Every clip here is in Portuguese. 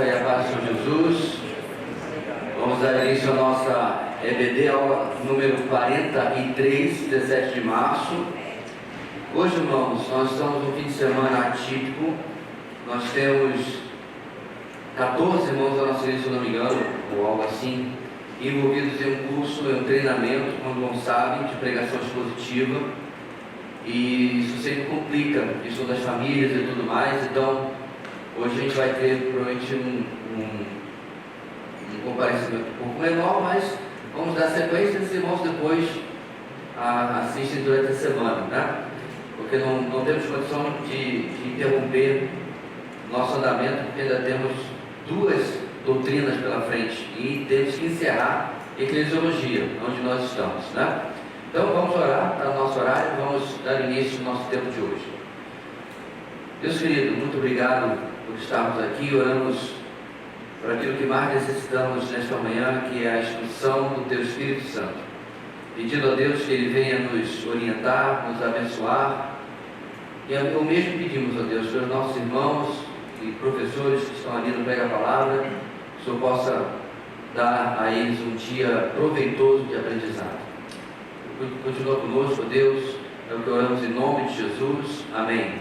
graça e a paz do Senhor Jesus. Vamos dar início à nossa EBD, aula número 43, 17 de março. Hoje, irmãos, nós estamos no fim de semana atípico. Nós temos 14 irmãos da nossa igreja, se não me engano, ou algo assim, envolvidos em um curso, em um treinamento, como não sabem, de pregação expositiva. E isso sempre complica a questão das famílias e tudo mais. Então, hoje a gente vai ter provavelmente um comparecimento um pouco menor, mas vamos dar sequência e os irmãos depois assistem durante a semana, né? Porque não temos condição de interromper nosso andamento, porque ainda temos duas doutrinas pela frente e temos que encerrar a eclesiologia, onde nós estamos, né? Então vamos orar, está no nosso horário, vamos dar início ao nosso tempo de hoje. Deus querido, muito obrigado por estarmos aqui. Oramos por aquilo que mais necessitamos nesta manhã, que é a instrução do Teu Espírito Santo, pedindo a Deus que Ele venha nos orientar, nos abençoar. E o mesmo pedimos a Deus pelos nossos irmãos e professores que estão ali no Prega a Palavra, que o Senhor possa dar a eles um dia proveitoso de aprendizado. Continua conosco, Deus, é o que oramos em nome de Jesus. Amém.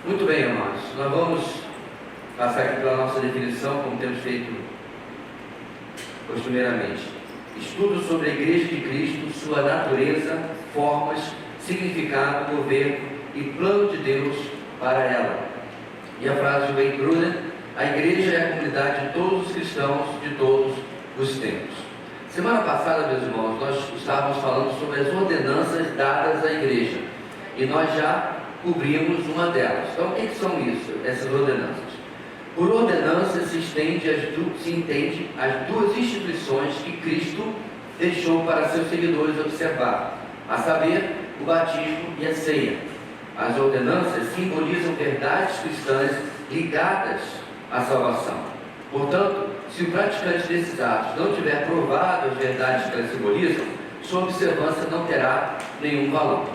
Muito bem, amados, nós vamos passar aqui pela nossa definição, como temos feito costumeiramente. Estudo sobre a Igreja de Cristo, sua natureza, formas, significado, governo e plano de Deus para ela. E a frase de Wayne Grudem: a Igreja é a comunidade de todos os cristãos de todos os tempos. Semana passada, meus irmãos, nós estávamos falando sobre as ordenanças dadas à Igreja, e nós já cobrimos uma delas. Então, o que são isso, essas ordenanças? Por ordenança se entende as duas instituições que Cristo deixou para seus seguidores observar, a saber, o batismo e a ceia. As ordenanças simbolizam verdades cristãs ligadas à salvação. Portanto, se o praticante desses atos não tiver provado as verdades que elas simbolizam, sua observância não terá nenhum valor.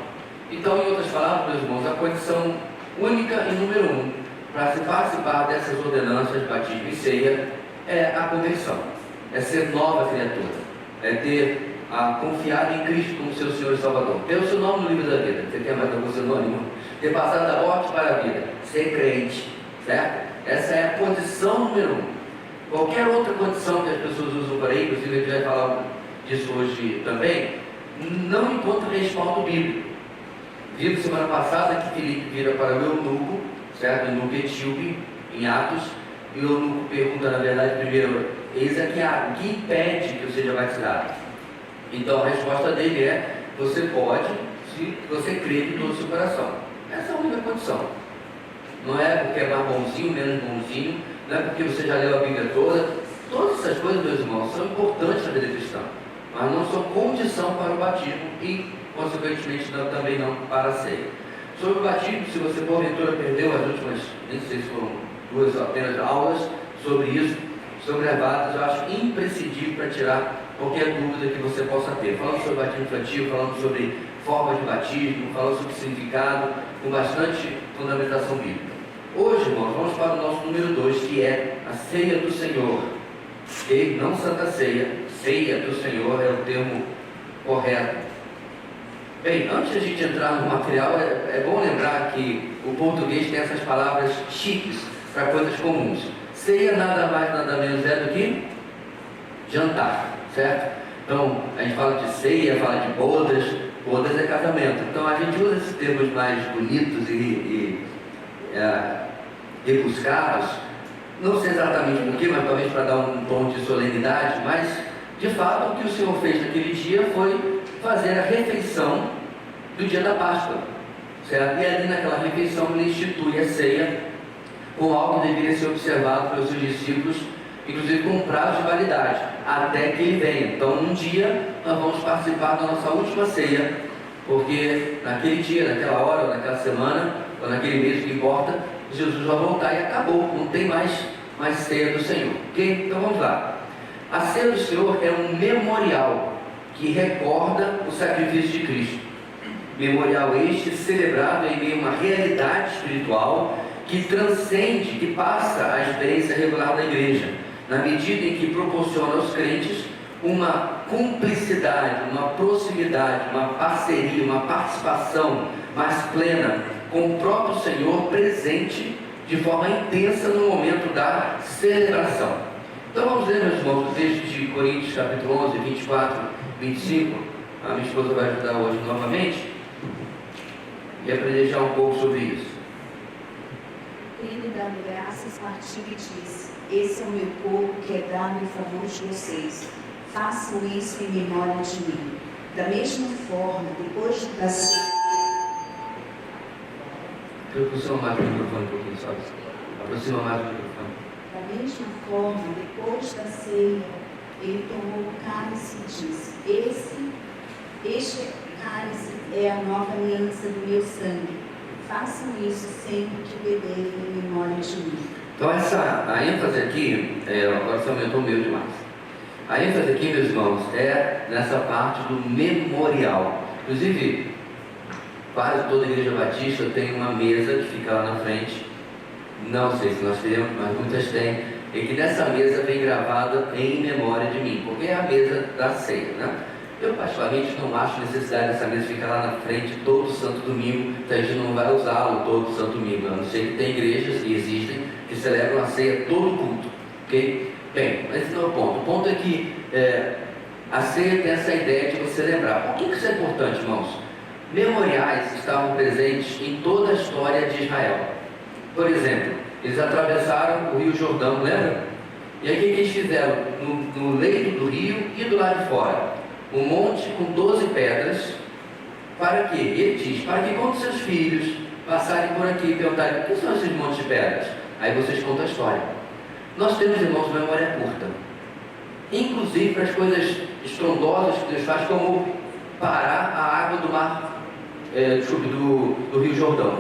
Então, em outras palavras, meus irmãos, a condição única e número 1 para se participar dessas ordenanças, batismo e ceia, é a conversão, é ser nova criatura, é ter confiado em Cristo como seu Senhor e Salvador, ter o seu nome no livro da vida. Você quer mais algum sinônimo? Ter passado da morte para a vida, ser crente, certo? Essa é a condição número 1. Qualquer outra condição que as pessoas usam por aí, inclusive a gente vai falar disso hoje também, não encontra respaldo bíblico. Vimos semana passada que Filipe vira para o eunuco, certo? O eunuco etíope, em Atos, e o eunuco pergunta, na verdade, primeiro: eis aqui o que impede que eu seja batizado? Então a resposta dele é: você pode, se você crer de todo o seu coração. Essa é a única condição. Não é porque é mais bonzinho, menos bonzinho, não é porque você já leu a Bíblia toda. Todas essas coisas, meus irmãos, são importantes na vida cristã, mas não são condição para o batismo e, consequentemente, também não para a ceia. Sobre o batismo, se você porventura perdeu as últimas, nem sei se foram duas apenas aulas sobre isso, sobre as datas, eu acho imprescindível para tirar qualquer dúvida que você possa ter. Falando sobre batismo infantil, falando sobre formas de batismo, falando sobre significado, com bastante fundamentação bíblica. Hoje, irmãos, vamos para o nosso número 2, que é a ceia do Senhor. E não Santa Ceia, ceia do Senhor é o termo correto. Bem, antes de a gente entrar no material, é bom lembrar que o português tem essas palavras chiques para coisas comuns. Ceia nada mais, nada menos é do que jantar, certo? Então, a gente fala de ceia, fala de bodas, bodas é casamento. Então, a gente usa esses termos mais bonitos e rebuscados, não sei exatamente por quê, mas talvez para dar um tom de solenidade, mas, de fato, o que o Senhor fez naquele dia foi fazer a refeição do dia da Páscoa, certo? E ali naquela refeição ele institui a ceia com algo que deveria ser observado pelos seus discípulos, inclusive com um prazo de validade, até que ele venha. Então, um dia nós vamos participar da nossa última ceia, porque naquele dia, naquela hora, ou naquela semana, ou naquele mês, que importa, Jesus vai voltar e acabou, não tem mais ceia do Senhor, ok? Então vamos lá. A ceia do Senhor é um memorial que recorda o sacrifício de Cristo. Memorial este celebrado em meio a uma realidade espiritual que transcende, que passa a experiência regular da igreja, na medida em que proporciona aos crentes uma cumplicidade, uma proximidade, uma parceria, uma participação mais plena com o próprio Senhor presente de forma intensa no momento da celebração. Então vamos ler, meus irmãos, o texto de Coríntios capítulo 11, 24, 25. A minha esposa vai ajudar hoje novamente e aprender já um pouco sobre isso. Ele, dando graças, partiu e disse: esse é o meu corpo que é dado em favor de vocês. Façam isso em memória de mim. Da mesma forma, depois da ceia. Aproxima mais o microfone um pouquinho, só. Aproxima mais o microfone. Da mesma forma, depois da ceia, ele tomou o cálice e disse: este cálice é a nova aliança do meu sangue. Façam isso sempre que beberem em memória de mim. Então a ênfase aqui, agora você aumentou o meu demais. A ênfase aqui, meus irmãos, é nessa parte do memorial. Inclusive, quase toda a igreja batista tem uma mesa que fica lá na frente. Não sei se nós temos, mas muitas têm. E que nessa mesa vem gravada em memória de mim, porque é a mesa da ceia, né? Eu particularmente não acho necessidade dessa mesa ficar lá na frente todo santo domingo, então a gente não vai usá-lo todo santo domingo, a não ser que tem igrejas que existem que celebram a ceia todo culto, ok? Bem, mas esse não é o ponto. O ponto é que a ceia tem essa ideia de você lembrar. Por que isso é importante, irmãos? Memoriais estavam presentes em toda a história de Israel. Por exemplo, eles atravessaram o Rio Jordão, lembra? E aí o que eles fizeram? No leito do rio e do lado de fora, um monte com 12 pedras. Para quê? Ele diz: para que quando seus filhos passarem por aqui e perguntarem: o que são esses montes de pedras? Aí vocês contam a história. Nós temos, irmãos, memória curta, inclusive para as coisas estrondosas que Deus faz, como parar a água do mar, do Rio Jordão.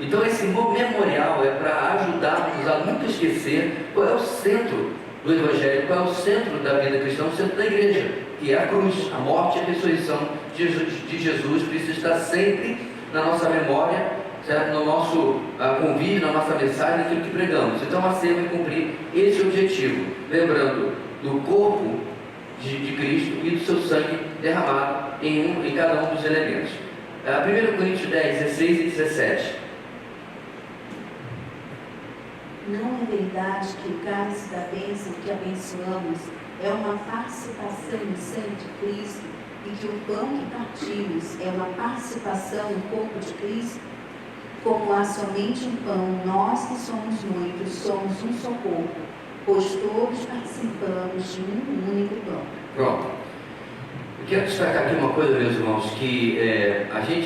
Então esse memorial é para ajudar-nos a nunca esquecer qual é o centro do Evangelho, qual é o centro da vida cristã, o centro da igreja, que é a cruz, a morte e a ressurreição de Jesus. Precisa estar sempre na nossa memória, certo? No nosso convívio, na nossa mensagem, naquilo que pregamos. Então a ceia vai cumprir esse objetivo, lembrando do corpo de Cristo e do seu sangue derramado em cada um dos elementos. 1 Coríntios 10, 16 e 17. Não é verdade que o cálice da bênção que abençoamos é uma participação no sangue de Cristo e que o pão que partimos é uma participação no corpo de Cristo? Como há somente um pão, nós que somos muitos, somos um só corpo, pois todos participamos de um único pão. Pronto. Eu quero destacar aqui uma coisa, meus irmãos, que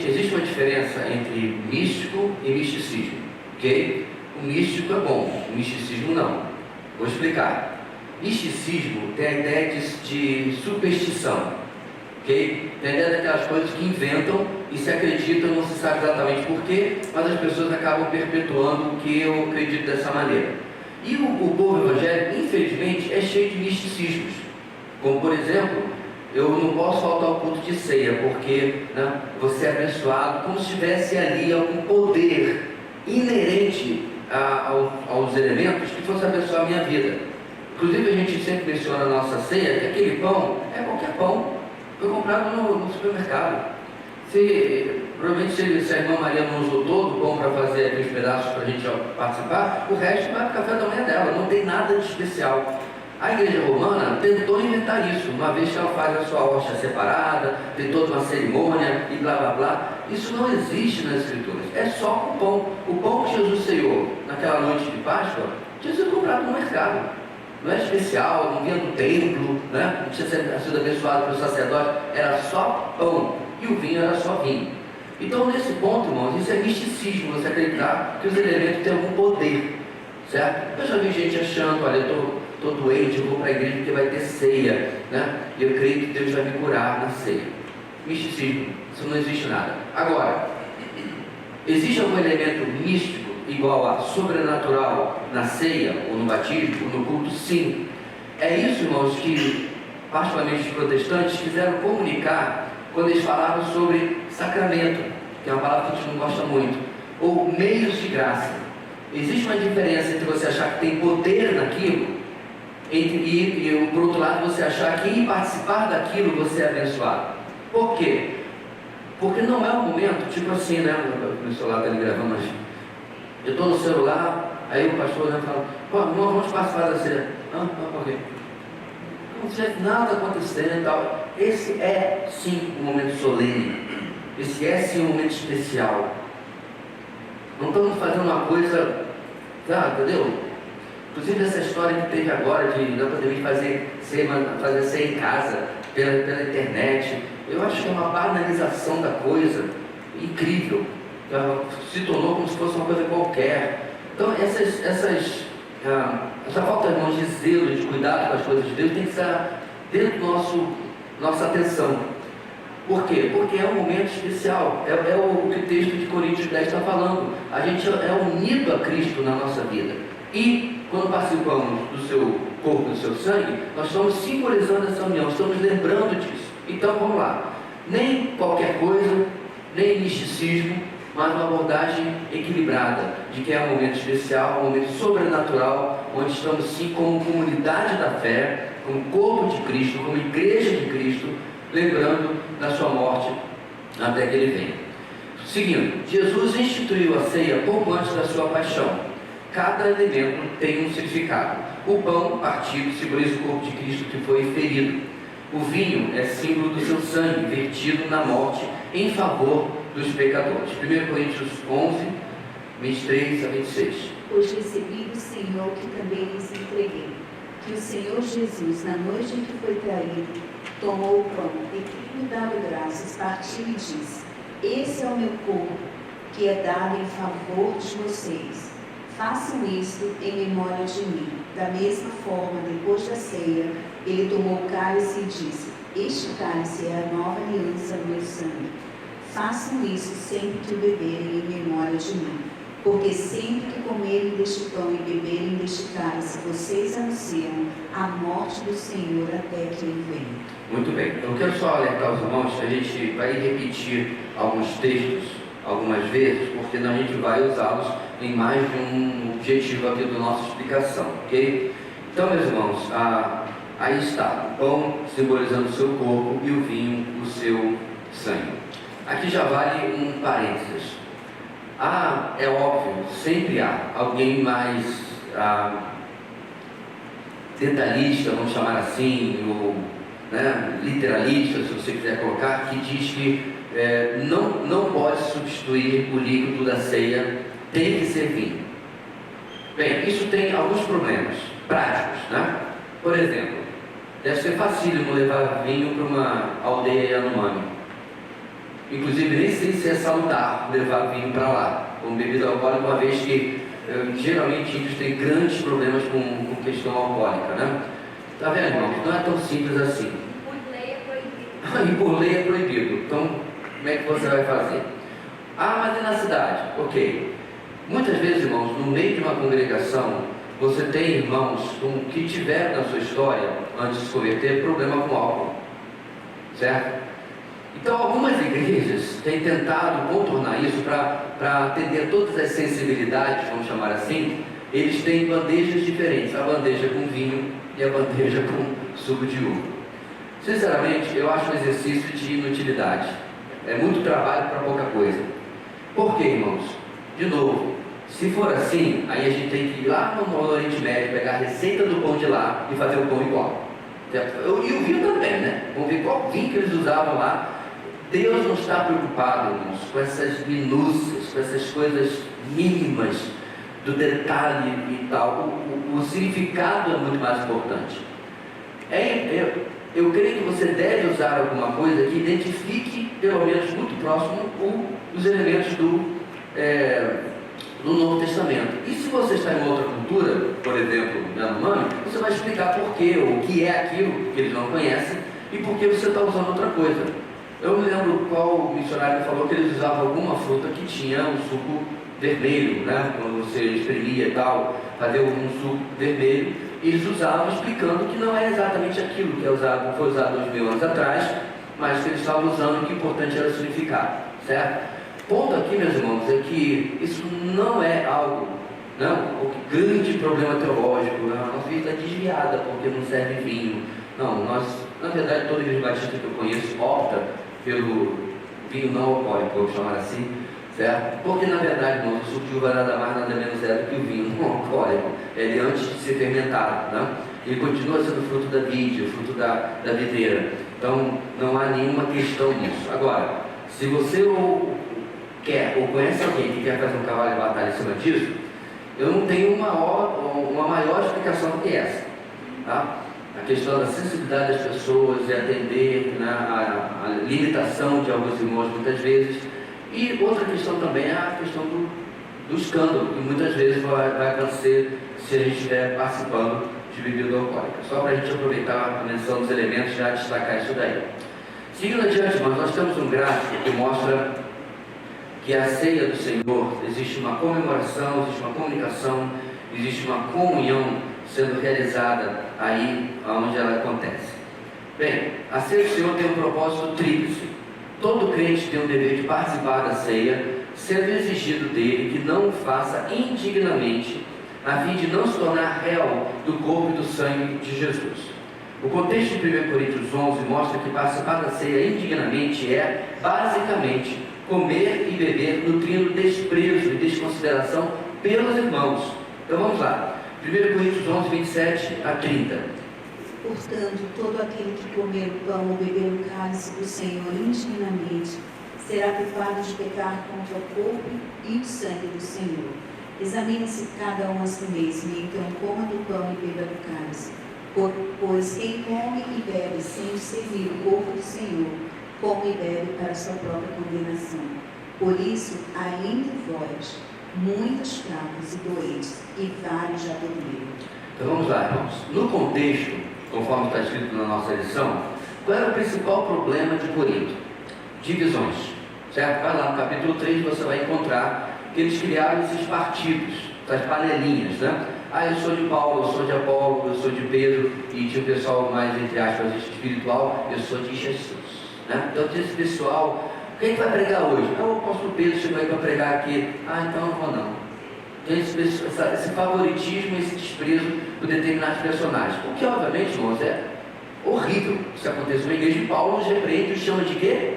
existe uma diferença entre místico e misticismo, ok? O místico é bom, o misticismo não. Vou explicar. Misticismo tem a ideia de superstição, ok? Tem a ideia daquelas coisas que inventam e se acreditam, não se sabe exatamente porquê, mas as pessoas acabam perpetuando o que eu acredito dessa maneira. E o povo evangélico, infelizmente, é cheio de misticismos. Como, por exemplo, eu não posso faltar ao culto de ceia, porque você é abençoado, como se tivesse ali algum poder inerente aos elementos que fosse abençoar a minha vida. Inclusive a gente sempre menciona na nossa ceia que aquele pão é qualquer pão, foi comprado no supermercado. Provavelmente se a irmã Maria não usou todo o pão para fazer aqueles pedaços para a gente participar, o resto vai para o café da manhã dela, não tem nada de especial. A igreja romana tentou inventar isso, uma vez que ela faz a sua hóstia separada, tem toda uma cerimônia e blá blá blá. Isso não existe nas escrituras, é só o pão. O pão que Jesus ceiou naquela noite de Páscoa, Jesus foi comprado no mercado. Não é especial, não vinha do templo, né? Não tinha sido abençoado pelo sacerdote, era só pão. E o vinho era só vinho. Então nesse ponto, irmãos, isso é misticismo, você acreditar que os elementos têm algum poder, certo? Eu já vi gente achando: olha, eu estou doente, eu vou para a igreja porque vai ter ceia, né? E eu creio que Deus vai me curar na ceia. Misticismo, isso não existe nada. Agora, existe algum elemento místico igual a sobrenatural na ceia, ou no batismo, ou no culto? Sim. É isso, irmãos, que particularmente os protestantes quiseram comunicar quando eles falaram sobre sacramento, que é uma palavra que a gente não gosta muito, ou meios de graça. existe uma diferença entre você achar que tem poder naquilo e por outro lado, você achar que em participar daquilo você é abençoado. Por quê? Porque não é um momento, tipo assim, né? Meu celular está ali gravando, mas eu estou no celular, aí o pastor fala, pô, irmão, vamos participar da ceia. Não, por quê? Não tinha nada acontecendo e tal. Esse é sim um momento solene. Esse é sim um momento especial. Não estamos fazendo uma coisa, entendeu? Inclusive essa história que teve agora de não poder fazer ceia em casa, pela internet, eu acho que é uma banalização da coisa incrível. Se tornou como se fosse uma coisa qualquer. Então essa falta, irmãos, de zelo, de cuidado com as coisas de Deus tem que estar dentro do nossa atenção. Por quê? Porque é um momento especial. É o que o texto de Coríntios 10 está falando. A gente é unido a Cristo na nossa vida. E quando participamos do seu corpo, do seu sangue, nós estamos simbolizando essa união, estamos lembrando disso. Então vamos lá. Nem qualquer coisa, nem misticismo, mas uma abordagem equilibrada, de que é um momento especial, um momento sobrenatural, onde estamos sim como comunidade da fé, como corpo de Cristo, como igreja de Cristo, lembrando da sua morte até que Ele venha. Seguindo, Jesus instituiu a ceia pouco antes da sua paixão. Cada elemento tem um significado. O pão partido simboliza o corpo de Cristo que foi ferido. O vinho é símbolo do seu sangue vertido na morte em favor dos pecadores. 1 Coríntios 11, 23 a 26. Pois recebi do Senhor que também lhes entreguei, que o Senhor Jesus, na noite em que foi traído, tomou o pão e, tendo dado graças, partiu e disse: esse é o meu corpo, que é dado em favor de vocês. Façam isto em memória de mim. Da mesma forma, depois da ceia, ele tomou o cálice e disse: este cálice é a nova aliança no meu sangue. Façam isso sempre que o beberem em memória de mim. Porque sempre que comerem deste pão e beberem deste cálice, vocês anunciam a morte do Senhor até que Ele venha. Muito bem. Eu quero só alertar os irmãos que a gente vai repetir alguns textos algumas vezes, porque a gente vai usá-los em mais de um objetivo aqui da nossa explicação, ok? Então, meus irmãos, aí está, o pão simbolizando o seu corpo e o vinho o seu sangue. Aqui já vale um parênteses. É óbvio, sempre há alguém mais detalhista, vamos chamar assim, ou literalista, se você quiser colocar, que diz que não pode substituir o líquido da ceia, tem que ser vinho. Bem, isso tem alguns problemas práticos, né? Por exemplo, deve ser facílimo levar vinho para uma aldeia Yanomami. Inclusive, nem sei se é salutar levar vinho para lá, como bebida alcoólica, uma vez que geralmente índios têm grandes problemas com questão alcoólica, né? Tá vendo, irmãos? Não é tão simples assim. Por lei é proibido. E por lei é proibido. Então, como é que você vai fazer? Mas é na cidade. Ok. Muitas vezes, irmãos, no meio de uma congregação, você tem irmãos que tiveram na sua história, antes de se converter, problema com álcool. Certo? Então, algumas igrejas têm tentado contornar isso para atender todas as sensibilidades, vamos chamar assim. Eles têm bandejas diferentes, a bandeja com vinho e a bandeja com suco de uva. Sinceramente, eu acho um exercício de inutilidade. É muito trabalho para pouca coisa. Por quê, irmãos? De novo, se for assim, aí a gente tem que ir lá no Oriente Médio, pegar a receita do pão de lá e fazer o pão igual. E o vinho também, né? Vamos ver qual vinho que eles usavam lá. Deus não está preocupado, irmãos, com essas minúcias, com essas coisas mínimas do detalhe e tal. O significado é muito mais importante. Eu creio que você deve usar alguma coisa que identifique, pelo menos muito próximo, os elementos do Novo Testamento. E se você está em outra cultura, por exemplo, Yanomami, você vai explicar por quê, ou o que é aquilo que eles não conhecem e por que você está usando outra coisa. Eu me lembro qual missionário falou que eles usavam alguma fruta que tinha um suco vermelho, né? Quando você espremia e tal, fazia um suco vermelho, eles usavam explicando que não é exatamente aquilo que foi usado 2000 anos atrás, mas que eles estavam usando e que o importante era o significado, certo? O ponto aqui, meus irmãos, é que isso não é algo Não, o grande problema teológico, a nossa vida está desviada porque não serve vinho. Não, na verdade, toda igreja batista que eu conheço opta pelo vinho não alcoólico, vamos chamar assim, certo? Porque na verdade, irmãos, o suco de uva nada mais, nada menos é do que o vinho não alcoólico. Ele antes de ser fermentado, né? Ele continua sendo fruto da vide, fruto da videira. Então, não há nenhuma questão nisso. Agora, se você quer ou conhece alguém que quer fazer um cavalo de batalha em cima disso, eu não tenho uma maior explicação do que essa, tá? A questão da sensibilidade das pessoas e atender, né, a limitação de alguns irmãos muitas vezes. E outra questão também é a questão do escândalo, que muitas vezes vai acontecer se a gente estiver participando de bebida alcoólica. Só para a gente aproveitar a menção dos elementos e já destacar isso daí. Seguindo adiante, irmãos, nós temos um gráfico que mostra que a ceia do Senhor, existe uma comemoração, existe uma comunicação, existe uma comunhão sendo realizada aí onde ela acontece. Bem, a ceia do Senhor tem um propósito tríplice. Todo crente tem o dever de participar da ceia, sendo exigido dele que não o faça indignamente, a fim de não se tornar réu do corpo e do sangue de Jesus. O contexto de 1 Coríntios 11 mostra que participar da ceia indignamente é, basicamente, comer e beber nutrindo desprezo e desconsideração pelos irmãos. Então vamos lá, 1 Coríntios 11, 27 a 30. Portanto, todo aquele que comer o pão ou beber o cálice do Senhor indignamente será culpado de pecar contra o corpo e o sangue do Senhor. Examine-se cada um a si mesmo, e então coma do pão e beba do cálice. Pois quem come e bebe sem servir o corpo do Senhor, come e bebe para sua própria condenação. Por isso, há entre vós muitos fracos e doentes, e vários já dormiram. Então vamos lá, irmãos. No contexto, conforme está escrito na nossa lição, qual era o principal problema de Corinto? Divisões, certo? Vai lá no capítulo 3, você vai encontrar que eles criaram esses partidos, essas panelinhas, né? Ah, eu sou de Paulo, eu sou de Apolo, eu sou de Pedro, e tinha o pessoal mais, entre aspas, espiritual, eu sou de Jesus, né? Então tinha esse pessoal. Quem vai pregar hoje? Ah, o apóstolo Pedro chegou aí para pregar aqui. Ah, então não vou não. Tem esse favoritismo, esse desprezo por determinados personagens. O que, obviamente, irmãos, é horrível se acontecer na igreja de Paulo, os repreende e os chama de quê?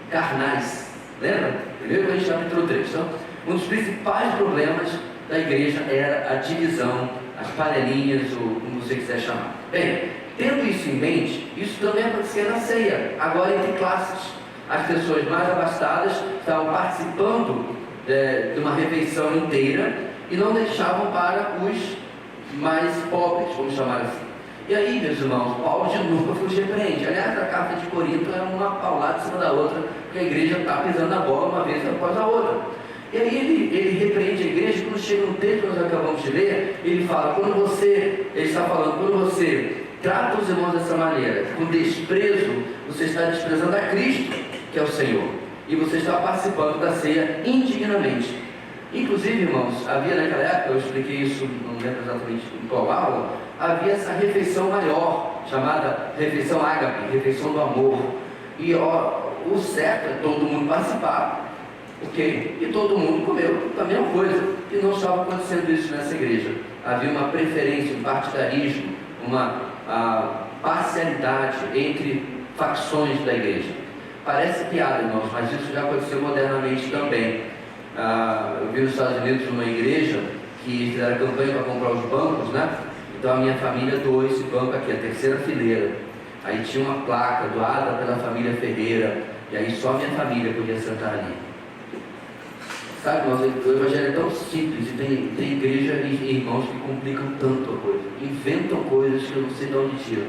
Carnais. Lembra? 1 Coríntios capítulo 3. Então, um dos principais problemas da igreja era a divisão, as panelinhas, ou como você quiser chamar. Bem, tendo isso em mente, isso também acontecia na ceia, agora entre classes. As pessoas mais abastadas estavam participando de uma refeição inteira e não deixavam para os mais pobres, vamos chamar assim. E aí, meus irmãos, Paulo de novo os repreende. Aliás, a carta de Corinto é uma paulada em cima da outra, porque a igreja está pisando na bola uma vez após a outra. E aí ele repreende a igreja. Quando chega no texto que nós acabamos de ler, ele fala, ele está falando, quando você trata os irmãos dessa maneira, com desprezo, você está desprezando a Cristo, que é o Senhor, e você está participando da ceia indignamente. Inclusive, irmãos, havia naquela época, eu expliquei isso, não lembro exatamente em qual aula, havia essa refeição maior, chamada refeição ágape, refeição do amor. E o certo é todo mundo participar, ok? E todo mundo comeu a mesma coisa. E não estava acontecendo isso nessa igreja. Havia uma preferência, um partidarismo, uma parcialidade entre facções da igreja. Parece piada, irmãos, mas isso já aconteceu modernamente também. Eu vi nos Estados Unidos uma igreja que fizeram campanha para comprar os bancos, né? Então a minha família doou esse banco aqui, a terceira fileira. Aí tinha uma placa doada pela família Ferreira, e aí só a minha família podia sentar ali. Sabe, irmãos, o evangelho é tão simples, e tem igreja e irmãos que complicam tanto a coisa, inventam coisas que eu não sei de onde tiram.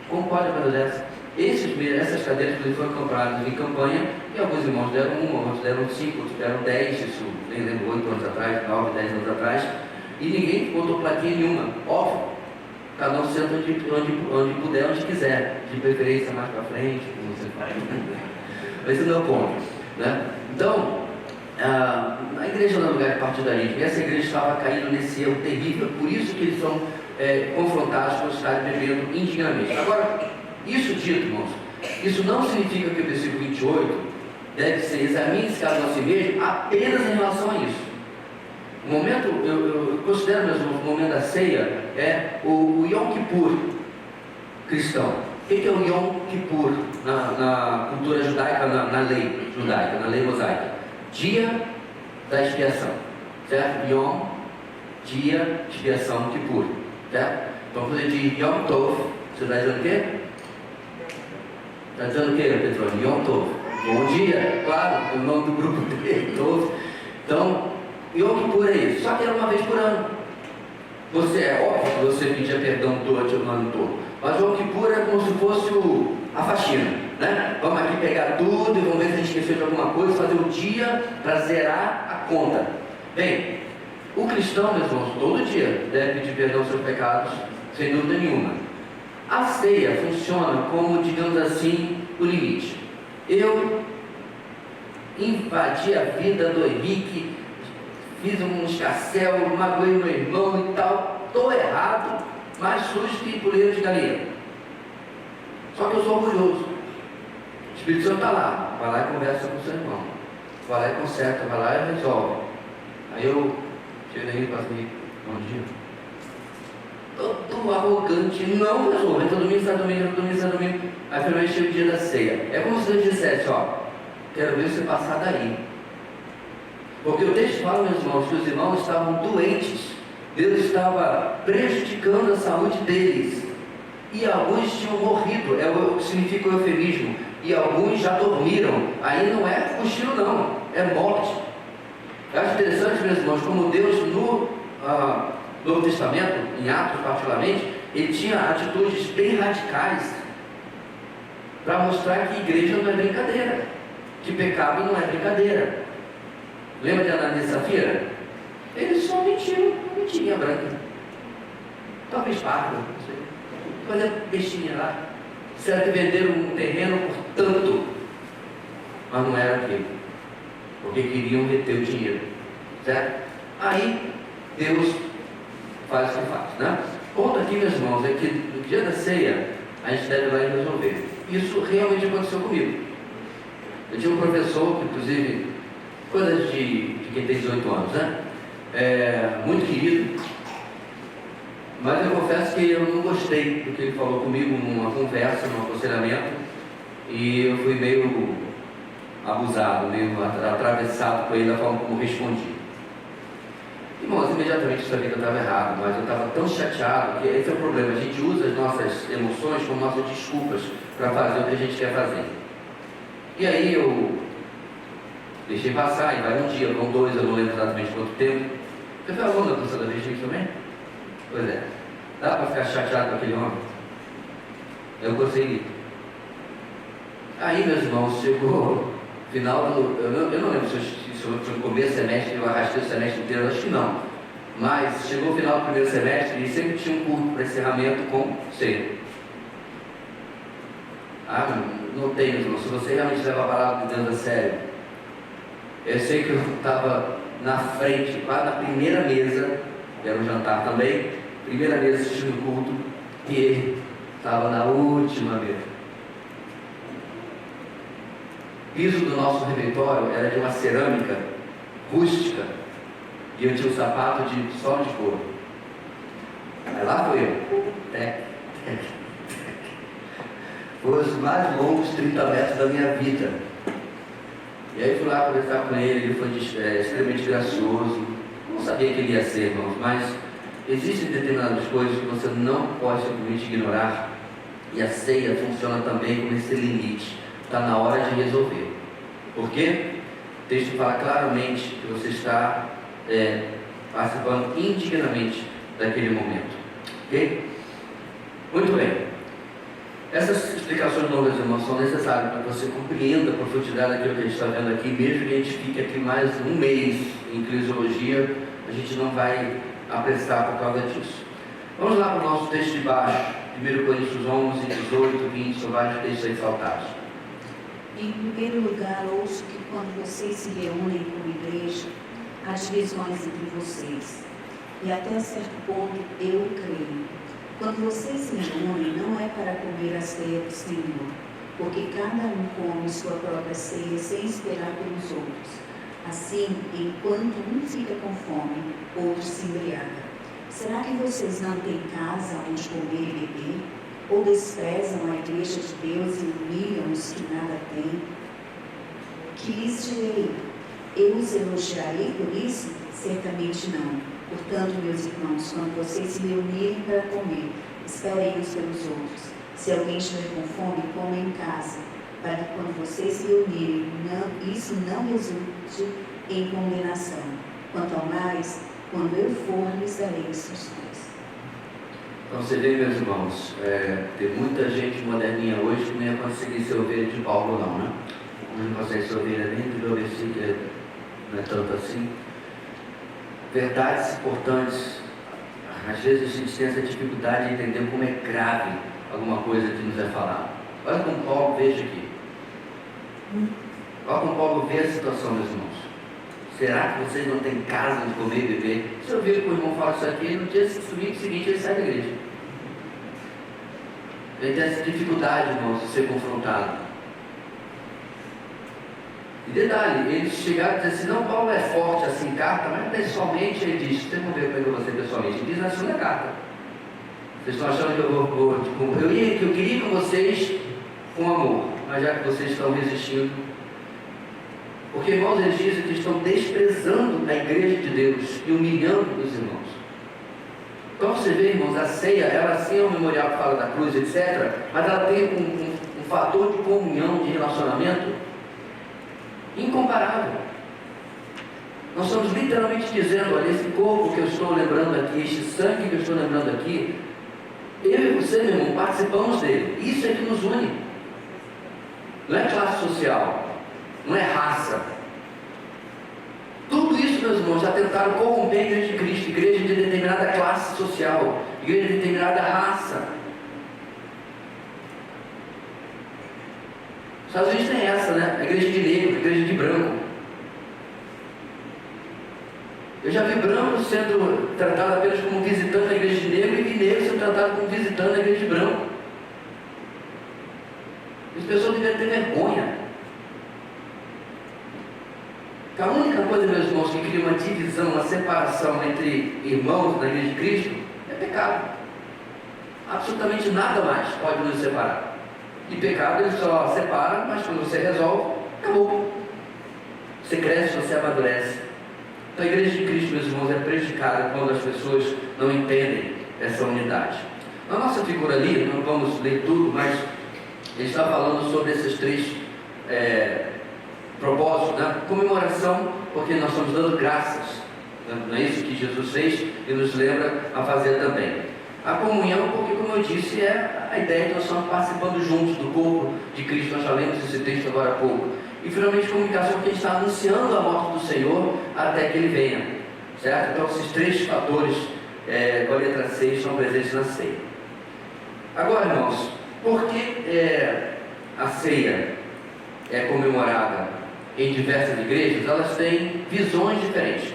Como pode uma coisa dessa? Essas cadeiras foram compradas em campanha, e alguns irmãos deram uma, outros deram 5, outros deram 10, isso nem lembro, 8 anos atrás, 9, 10 anos atrás, e ninguém botou plaquinha nenhuma. Óbvio, cada um senta onde puder, onde quiser, de preferência mais para frente, como você faz. Esse não é o ponto, né? Então, a igreja não é lugar de partidarismo, e essa igreja estava caindo nesse erro terrível, por isso que eles são confrontados por estarem bebendo indignamente. Agora, isso dito, irmãos, isso não significa que o versículo 28 deve ser examine-se cada um a si mesmo apenas em relação a isso. O momento, eu considero mesmo o momento da ceia é o Yom Kippur cristão. O que é o Yom Kippur na cultura judaica, na lei judaica, na lei mosaica? Dia da expiação, certo? Yom, dia, expiação, Kippur, certo? Então, quando eu digo Yom Tov, você está dizendo o quê? Está dizendo o quê, Petrônio? Yom Tov. Bom dia, claro, o nome do grupo dele, Tov. Então, Yom Kippur é isso, só que era uma vez por ano. É óbvio que você pedia perdão durante o ano todo, mas o Yom Kippur é como se fosse a faxina, né? Vamos aqui pegar tudo e vamos ver se a gente esqueceu de alguma coisa, fazer o dia para zerar a conta. Bem, o cristão, meus irmãos, todo dia deve pedir perdão aos seus pecados, sem dúvida nenhuma. A ceia funciona como, digamos assim, o limite. Eu invadi a vida do Henrique, fiz um escarcéu, magoei meu irmão e tal, estou errado, mais sujo que puleiro de galinha. Só que eu sou orgulhoso. O Espírito Santo está lá, vai lá e conversa com o seu irmão, vai lá e conserta, vai lá e resolve. Aí eu chego aí e faço assim, bom dia. Todo arrogante, não resolve, entra domingo, sai domingo, entra domingo, sai domingo. Aí finalmente chega o dia da ceia. É como se eu dissesse, ó, quero ver você passar daí. Porque o texto fala, meus irmãos, que os irmãos estavam doentes, Deus estava prejudicando a saúde deles, e alguns tinham morrido, é o que significa o eufemismo, e alguns já dormiram. Aí não é cochilo não, é morte. Eu acho interessante, meus irmãos, como Deus no Novo Testamento, em Atos particularmente, ele tinha atitudes bem radicais para mostrar que igreja não é brincadeira, que pecado não é brincadeira. Lembra de Ananias e Safira? Eles só mentiram, uma mentirinha branca, talvez parda, não sei, fazer bestinha lá. Será que venderam um terreno por tanto? Mas não era aquilo, porque queriam reter o dinheiro, certo? Aí Deus faz o que faz, né? O ponto aqui, meus irmãos, é que no dia da ceia a gente deve ir lá e resolver. Isso realmente aconteceu comigo. Eu tinha um professor, inclusive, coisas de quem tem 18 anos, né? Muito querido, mas eu confesso que eu não gostei do que ele falou comigo numa conversa, num aconselhamento, e eu fui meio abusado, meio atravessado por ele da forma como respondi. Irmãos, imediatamente eu sabia que eu estava errado, mas eu estava tão chateado, que esse é o problema, a gente usa as nossas emoções como nossas desculpas para fazer o que a gente quer fazer. E aí eu deixei passar, e vai um dia, vão dois, eu não lembro exatamente quanto tempo. Você foi aluno da Cruzada Virgem também? Pois é. Dá para ficar chateado com aquele homem? Eu consegui. Aí, meus irmãos, chegou final do... Eu não lembro se foi no começo do semestre, eu arrastei o semestre inteiro, acho que não. Mas chegou o final do primeiro semestre e sempre tinha um culto para encerramento com ceia. Não tem, meus irmãos. Se você realmente leva a palavra de Deus a sério, eu sei que eu estava na frente, quase na primeira mesa, que era um jantar também, primeira mesa assistindo o culto, e ele estava na última mesa. O piso do nosso refeitório era de uma cerâmica rústica, e eu tinha um sapato só de couro. Aí lá foi eu. Foi os mais longos 30 metros da minha vida. E aí fui lá conversar com ele, ele foi extremamente gracioso. Não sabia que ele ia ser, irmãos, mas existem determinadas coisas que você não pode simplesmente ignorar. E a ceia funciona também com esse limite. Está na hora de resolver. Por quê? O texto fala claramente que você está participando indignamente daquele momento. Ok? Muito bem. Essas explicações novas, irmãos, são necessárias para que você compreenda a profundidade daquilo que a gente está vendo aqui, mesmo que a gente fique aqui mais um mês em crisiologia, a gente não vai apressar por causa disso. Vamos lá para o nosso texto de baixo, 1 Coríntios 11, 18, 20, são vários textos aí saltados. Em primeiro lugar, ouço que quando vocês se reúnem como igreja, há divisões entre vocês. E até certo ponto eu creio. Quando vocês se reúnem, não é para comer a ceia do Senhor, porque cada um come sua própria ceia sem esperar pelos outros. Assim, enquanto um fica com fome, outro se embriaga. Será que vocês não têm casa onde comer e beber? Ou desprezam a igreja de Deus e humilham os que nada têm? Que lhes direi? Eu os elogiarei por isso? Certamente não. Portanto, meus irmãos, quando vocês se reunirem para comer, esperem uns pelos outros. Se alguém estiver com fome, coma em casa, para que quando vocês se reunirem, isso não resulte em condenação. Quanto ao mais, quando eu for, lhes darei instruções. Então você vê, meus irmãos, tem muita gente moderninha hoje que não ia conseguir ser ovelha de Paulo não, né? Não consegue ser ovelha nem do versículo, não é tanto assim. Verdades importantes, às vezes a gente tem essa dificuldade de entender como é grave alguma coisa que nos é falada. Olha como Paulo veja aqui. Olha como Paulo vê a situação, meus irmãos. Será que vocês não têm casa onde comer e beber? Se eu ver que o irmão fala isso aqui, no dia seguinte ele sai da igreja. Ele tem essa dificuldade, irmãos, de ser confrontado. E detalhe, eles chegaram e disseram assim, não, Paulo é forte assim em carta, mas pessoalmente ele diz, vocês vão ver com você pessoalmente, ele diz na segunda carta. Vocês estão achando que eu queria ir com vocês com amor, mas já que vocês estão resistindo, porque irmãos, eles dizem que estão desprezando a igreja de Deus e humilhando os irmãos. Então você vê, irmãos, a ceia, ela sim é um memorial que fala da cruz, etc., mas ela tem um fator de comunhão, de relacionamento incomparável. Nós estamos literalmente dizendo, olha, esse corpo que eu estou lembrando aqui, este sangue que eu estou lembrando aqui, eu e você, meu irmão, participamos dele. Isso é que nos une. Não é classe social, não é raça. Tudo isso, meus irmãos, já tentaram corromper a igreja de Cristo, igreja de determinada classe social, igreja de determinada raça. Os Estados Unidos tem essa, né? A igreja de negro, a igreja de branco. Eu já vi branco sendo tratado apenas como visitante na igreja de negro e vi negro sendo tratado como visitante na igreja de branco. As pessoas devem ter vergonha. A única coisa, meus irmãos, que cria uma divisão, uma separação entre irmãos na igreja de Cristo é pecado. Absolutamente nada mais pode nos separar. E pecado ele só separa, mas quando você resolve, acabou. Você cresce, você amadurece. Então a igreja de Cristo, meus irmãos, é prejudicada quando as pessoas não entendem essa unidade. Na nossa figura ali, não vamos ler tudo, mas ele está falando sobre esses três propósitos, né? Comemoração, porque nós estamos dando graças, não é isso que Jesus fez e nos lembra a fazer também. A comunhão, porque, como eu disse, é a ideia de nós estamos participando juntos do corpo de Cristo. Nós já lemos esse texto agora há pouco. E finalmente, comunicação, porque a gente está anunciando a morte do Senhor até que Ele venha, certo? Então, esses três fatores com a letra C estão presentes na ceia. Agora, irmãos, por que a ceia é comemorada em diversas igrejas? Elas têm visões diferentes,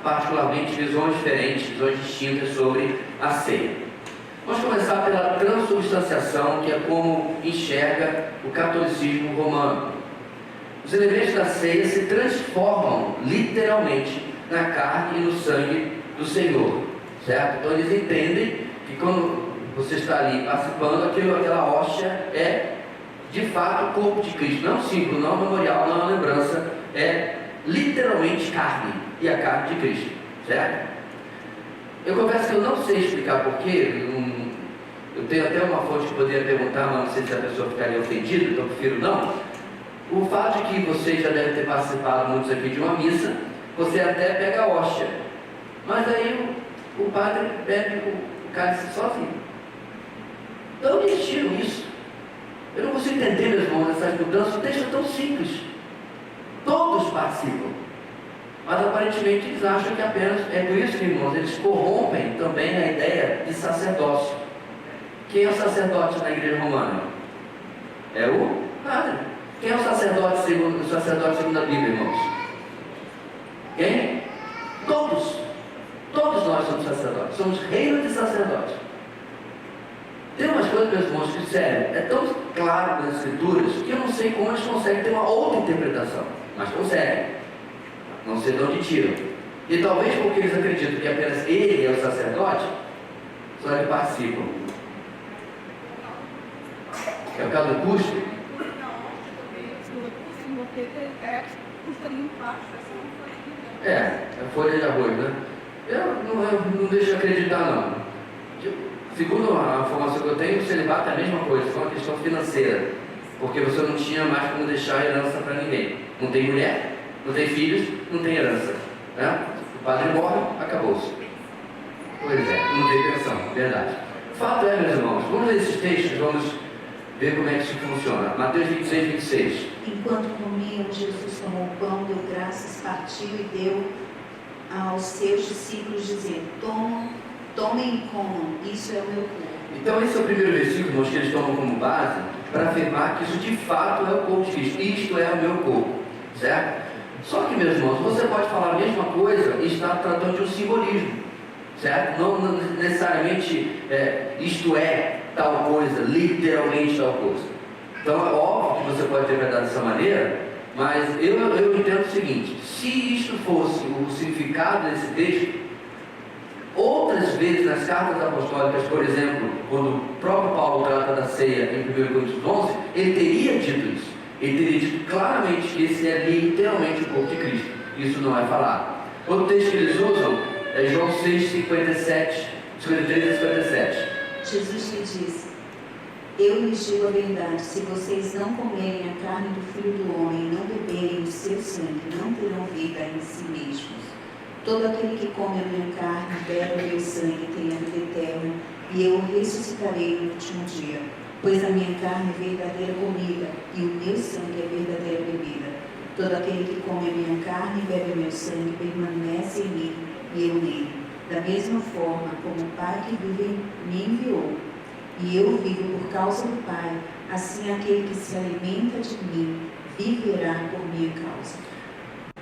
particularmente visões diferentes, visões distintas sobre a ceia. Vamos começar pela transubstanciação, que é como enxerga o catolicismo romano. Os elementos da ceia se transformam literalmente na carne e no sangue do Senhor, certo? Então eles entendem que quando você está ali participando, aquela hóstia é de fato o corpo de Cristo, não é um símbolo, não é um memorial, não é uma lembrança, é literalmente carne, e a carne de Cristo, certo? Eu confesso que eu não sei explicar porquê, eu tenho até uma fonte que poderia perguntar, mas não sei se a pessoa ficaria ofendida, então eu prefiro não. O fato de que vocês já devem ter participado muitos aqui de uma missa, você até pega a hóstia, mas aí o padre bebe o cálice sozinho. Então eles tiram isso. Eu não consigo entender, meus irmãos, essas mudanças. O texto é tão simples. Todos participam. Mas aparentemente eles acham que apenas é por isso que, irmãos, eles corrompem também a ideia de sacerdócio. Quem é o sacerdote na igreja romana? É o padre. Quem é o sacerdote segundo a Bíblia, irmãos? Quem? Todos. Todos nós somos sacerdotes. Somos reino de sacerdotes. Tem umas coisas, meus irmãos, que, sério, é tão claro nas Escrituras que eu não sei como eles conseguem ter uma outra interpretação, mas conseguem. Não sei de onde tiram. E talvez porque eles acreditam que apenas ele é o sacerdote, só ele participam. É por causa do custo? É folha de arroz, né? Eu não deixo de acreditar, não. Segundo a informação que eu tenho, o celibato é a mesma coisa, só uma questão financeira. Porque você não tinha mais como deixar herança para ninguém. Não tem mulher, não tem filhos, não tem herança. Né? O padre morre, acabou-se. Pois é, não tem pensão, verdade. Fato é, meus irmãos, vamos ler esses textos, vamos ver como é que isso funciona. Mateus 26, 26. Enquanto comiam, Jesus tomou o pão, deu graças, partiu e deu aos seus discípulos, dizendo: tomem e comam, isso é o meu corpo. Então esse é o primeiro versículo, irmãos, que eles tomam como base para afirmar que isso de fato é o corpo de Cristo. Isto é o meu corpo, certo? Só que, meus irmãos, você pode falar a mesma coisa e estar tratando de um simbolismo, certo? Não necessariamente isto é tal coisa, literalmente tal coisa. Então é óbvio que você pode interpretar dessa maneira, mas eu entendo o seguinte: se isto fosse o significado desse texto, outras vezes nas cartas apostólicas, por exemplo, quando o próprio Paulo trata da ceia em 1 Coríntios 11, ele teria dito isso. Ele teria dito claramente que esse é literalmente o corpo de Cristo. Isso não é falado. Outro texto que eles usam é João 6, 53 e 57. Jesus lhe disse: eu lhes digo a verdade, se vocês não comerem a carne do Filho do Homem e não beberem o seu sangue, não terão vida em si mesmos. Todo aquele que come a minha carne e bebe o meu sangue tem a vida eterna, e eu o ressuscitarei no último dia. Pois a minha carne é verdadeira comida, e o meu sangue é verdadeira bebida. Todo aquele que come a minha carne e bebe o meu sangue permanece em mim, e eu nele. Da mesma forma como o Pai que vive em me enviou, e eu vivo por causa do Pai, assim aquele que se alimenta de mim viverá por minha causa.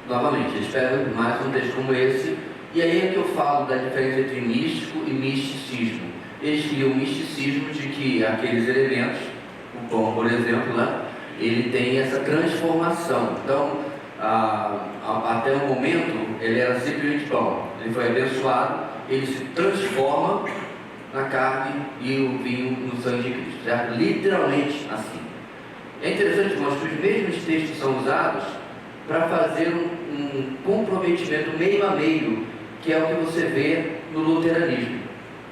Novamente, eles pegam mais um texto como esse, e aí é que eu falo da diferença entre místico e misticismo. Eles criam o misticismo de que aqueles elementos, o pão, por exemplo, né, ele tem essa transformação. Então, até o momento, ele era simplesmente pão. Ele foi abençoado, ele se transforma na carne e o vinho no sangue de Cristo, certo? Literalmente assim. É interessante, irmãos, que os mesmos textos são usados para fazer um comprometimento meio a meio, que é o que você vê no luteranismo,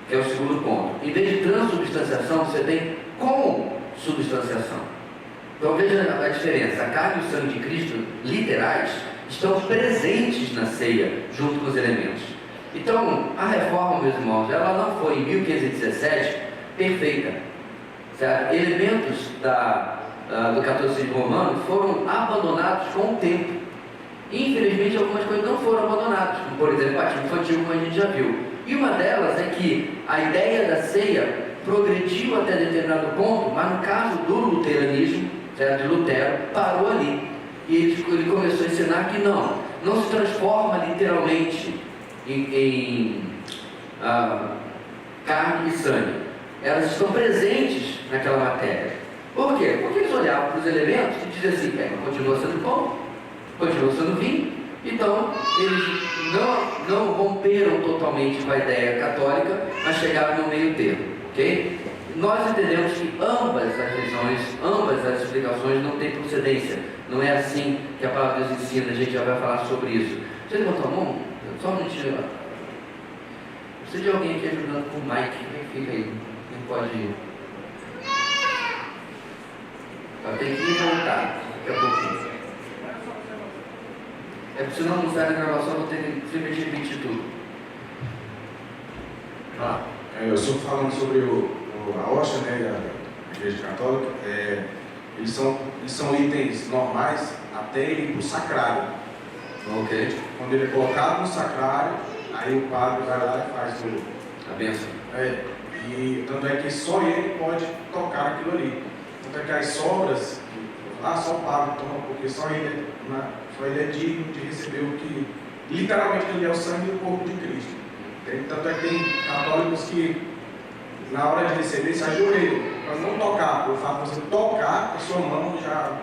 que é o segundo ponto. Em vez de transubstanciação, você tem consubstanciação. Então veja a diferença: a carne e o sangue de Cristo, literais, estão presentes na ceia, junto com os elementos. Então, a reforma, meus irmãos, ela não foi em 1517 perfeita, certo? Elementos do catolicismo romano foram abandonados com o tempo. Infelizmente, algumas coisas não foram abandonadas, como, por exemplo, o batismo infantil, como a gente já viu. E uma delas é que a ideia da ceia progrediu até determinado ponto, mas no caso do luteranismo, certo? De Lutero, parou ali. E ele começou a ensinar que não se transforma literalmente em carne e sangue. Elas estão presentes naquela matéria. Por quê? Porque eles olhavam para os elementos e diziam assim: continua sendo pão, continua sendo vinho. Então, eles não romperam totalmente com a ideia católica, mas chegaram no meio termo, ok? Nós entendemos que ambas as visões, ambas as explicações não têm procedência. Não é assim que a palavra de Deus ensina, a gente já vai falar sobre isso. Você levantou a mão? Só um minutinho lá. Precisa de alguém aqui ajudando com o Mike. Quem fica aí? Quem pode ir? Vai ter que ir voltar daqui a pouquinho. É porque senão não sai na gravação, vou ter que simplesmente repetir tudo. Eu estou falando sobre a hóstia, né, da Igreja Católica. Eles são itens normais até ele ir para o sacrário. Ok. Quando ele é colocado no sacrário, aí o padre vai lá e faz a bênção. E tanto é que só ele pode tocar aquilo ali. Tanto é que as sobras, só o padre toma, porque só ele é digno de receber o que literalmente ele é o sangue e o corpo de Cristo. Tanto é que tem católicos que na hora de receber se ajoelham para não tocar. O fato de você tocar, a sua mão já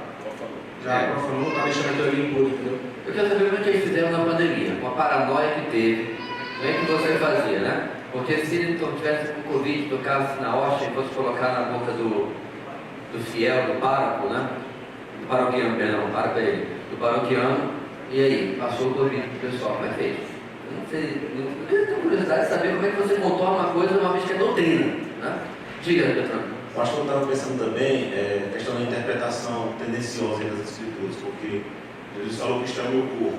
profanou, está deixando aquilo ali impuro, entendeu? Eu quero saber como é que eles fizeram na pandemia, com a paranoia que teve, como é que você fazia, né? Porque se ele tivesse com Covid, tocasse na hóstia e fosse colocar na boca do fiel, do pároco, né? Do paroquiano, perdão, pároco é ele, do paroquiano, e aí, passou o Covid pro pessoal, como é que fez? Eu não sei, eu tenho curiosidade de saber como é que você contorna uma coisa uma vez que é doutrina, né? Diga, Bertrand. Eu acho que eu estava pensando também a questão da interpretação tendenciosa das Escrituras, porque Jesus falou que Cristo é o meu corpo.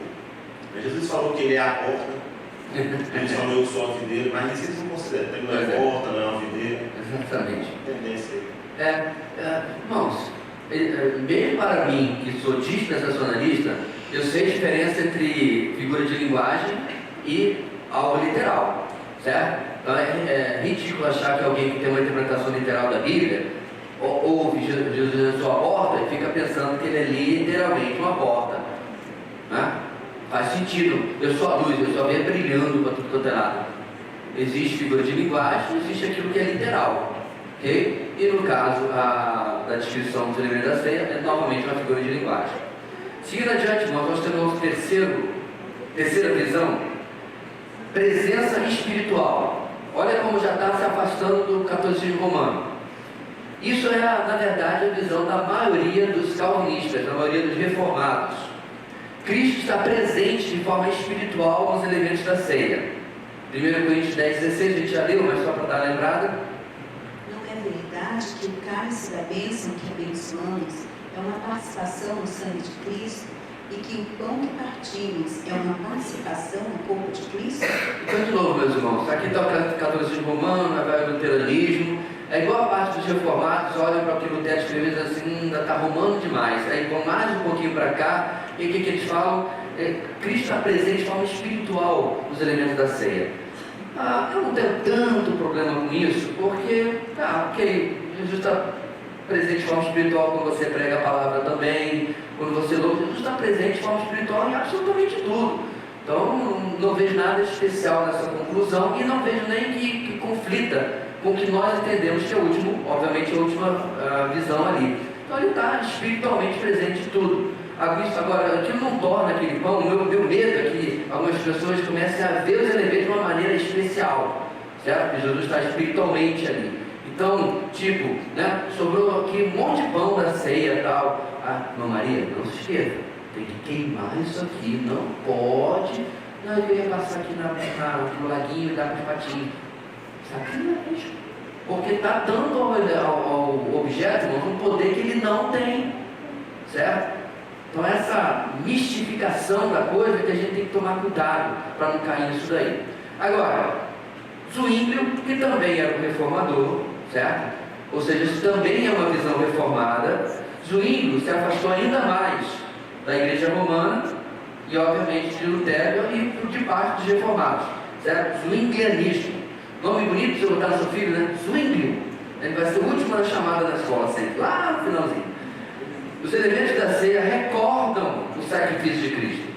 Mas Jesus falou que ele é a porta, Jesus falou eu sou a videira, mas nem sei se não considera, ele não é porta, não é uma videira. Exatamente. Tendência aí. Irmãos, mesmo para mim, que sou dispensacionalista, eu sei a diferença entre figura de linguagem e algo literal, certo? Então é ridículo achar que alguém que tem uma interpretação literal da Bíblia ouve Jesus na sua porta e fica pensando que ele é literalmente uma porta, né? Faz sentido. Eu sou a luz, eu só venho brilhando para tudo quanto é lado. Existe figura de linguagem, existe aquilo que é literal, ok? E no caso da descrição dos elementos da ceia é novamente uma figura de linguagem. Seguindo adiante, nós temos a terceira visão, presença espiritual. Olha como já está se afastando do catolicismo romano. Isso é, na verdade, a visão da maioria dos calvinistas, da maioria dos reformados. Cristo está presente de forma espiritual nos elementos da ceia. 1 Coríntios 10, 16, a gente já leu, mas só para dar a lembrada. Não é verdade que o cálice da bênção que abençoamos é uma participação no sangue de Cristo e que o pão que partimos é uma participação no corpo de Cristo? Então, de novo, meus irmãos, aqui está o catolicismo romano, vai o luteranismo. É igual a parte dos reformados, olham para o que Lutero escreveu e dizem assim, ainda está romano demais. Aí vão mais um pouquinho para cá, e o que eles falam? Cristo está presente de forma espiritual nos elementos da ceia. Eu não tenho tanto problema com isso, porque, Jesus está presente de forma espiritual quando você prega a palavra também, quando você louva. Jesus está presente de forma espiritual em absolutamente tudo. Então, não vejo nada especial nessa conclusão e não vejo nem que conflita com o que nós entendemos que é o último, obviamente, a última visão ali. Então, ele está espiritualmente presente em tudo. Agora, aquilo não torna aquele pão, o meu medo é que algumas pessoas comecem a ver os elementos de uma maneira especial, certo? Porque Jesus está espiritualmente ali. Então, tipo, né, sobrou aqui um monte de pão da ceia e tal. Irmã Maria, não se esqueça, tem que queimar isso aqui, não pode. Não, eu ia passar aqui no laguinho e dar para os patinhos. Sacrilégio. Porque está dando ao objeto, irmãos, um poder que ele não tem, certo? Então essa mistificação da coisa que a gente tem que tomar cuidado para não cair nisso daí. Agora, Zwinglio, que também era um reformador, certo? Ou seja, isso também é uma visão reformada. Zwinglio se afastou ainda mais da igreja romana e obviamente de Lutero e de parte dos reformados, certo? Zwinglianismo. Nome bonito para você botar no seu filho, né? Zwinglio. Ele vai ser o último na chamada da escola sempre, lá no finalzinho. Os elementos da ceia recordam o sacrifício de Cristo.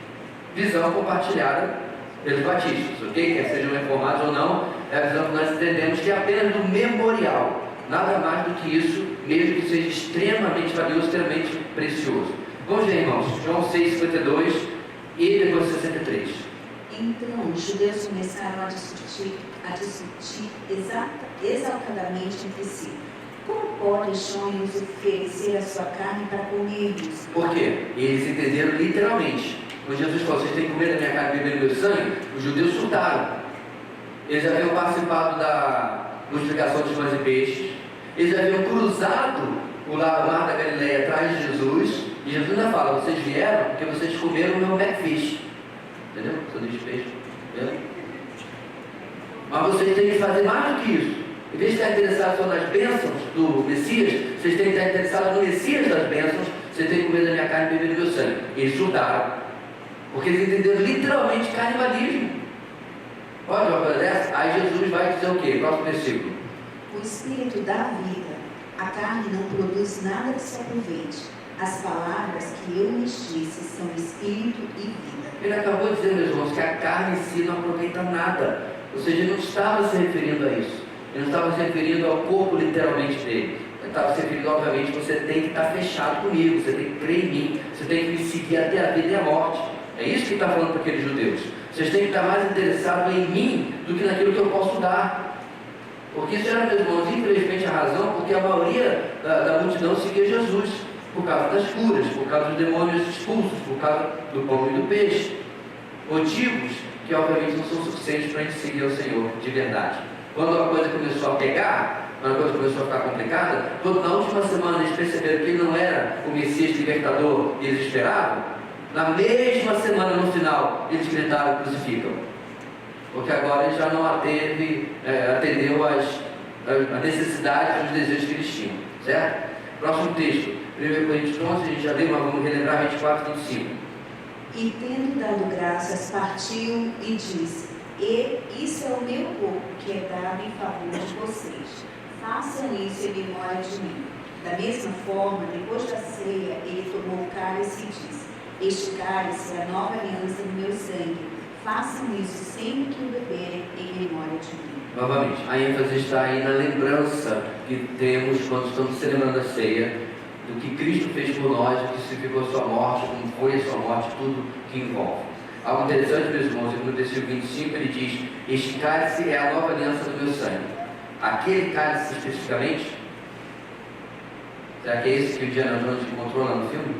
Visão compartilhada pelos batistas, ok? Quer sejam reformados ou não, é a visão que nós entendemos que é apenas do memorial. Nada mais do que isso, mesmo que seja extremamente valioso, extremamente precioso. Vamos ver, irmãos, João 6, 52 e depois 63. Então, os judeus começaram a discutir exaltadamente entre si. Como pode sonhos oferecer a sua carne para comermos? Por quê? Eles entenderam literalmente. Quando Jesus falou, vocês têm que comer da minha carne e beber do meu sangue, os judeus surtaram. Eles haviam participado da multiplicação de pães e peixes. Eles haviam cruzado o mar da Galileia atrás de Jesus. E Jesus ainda fala, vocês vieram porque vocês comeram o meu backfish. Entendeu? Sanduíche de peixe. Entendeu? Mas vocês têm que fazer mais do que isso. Em vez de estar interessado só nas bênçãos do Messias, vocês têm que estar interessados no Messias das bênçãos. Vocês têm que comer da minha carne e beber do meu sangue. Eles surtaram. Porque eles entenderam literalmente canibalismo. Olha uma coisa dessa. Aí Jesus vai dizer o quê? Próximo versículo. O Espírito dá vida. A carne não produz nada que se aproveite. As palavras que eu lhes disse são Espírito e vida. Ele acabou de dizer, meus irmãos, que a carne em si não aproveita nada. Ou seja, ele não estava se referindo a isso. Ele não estava se referindo ao corpo literalmente dele. Ele está se referindo, obviamente, você tem que estar fechado comigo, você tem que crer em mim, você tem que me seguir até a vida e a morte. É isso que está falando para aqueles judeus. Vocês têm que estar mais interessados em mim do que naquilo que eu posso dar. Porque isso era, meus irmãos, infelizmente a razão porque a maioria da multidão seguia Jesus, por causa das curas, por causa dos demônios expulsos, por causa do pão e do peixe. Motivos que obviamente não são suficientes para a gente seguir ao Senhor de verdade. Quando a coisa começou a pegar, quando a coisa começou a ficar complicada, quando na última semana eles perceberam que ele não era o Messias libertador que eles esperavam, na mesma semana no final eles gritaram: crucificam. Porque agora ele já não atendeu às necessidades, os desejos que eles tinham, certo? Próximo texto, 1 Coríntios 11, a gente já leu, mas vamos relembrar 24 e 25. E tendo dado graças, partiu e disse: E isso é o meu corpo, que é dado em favor de vocês. Façam isso em memória de mim. Da mesma forma, depois da ceia, ele tomou o cálice e disse: Este cálice é a nova aliança no meu sangue. Façam isso sempre que o beberem em memória de mim. Novamente, a ênfase está aí na lembrança que temos quando estamos celebrando a ceia, do que Cristo fez por nós, o que significou a sua morte, como foi a sua morte, tudo que envolve. Algo interessante, meus irmãos, no versículo 25 ele diz: Este cálice é a nova aliança do meu sangue. Aquele cálice especificamente, será que é esse que o Indiana Jones encontrou lá no filme?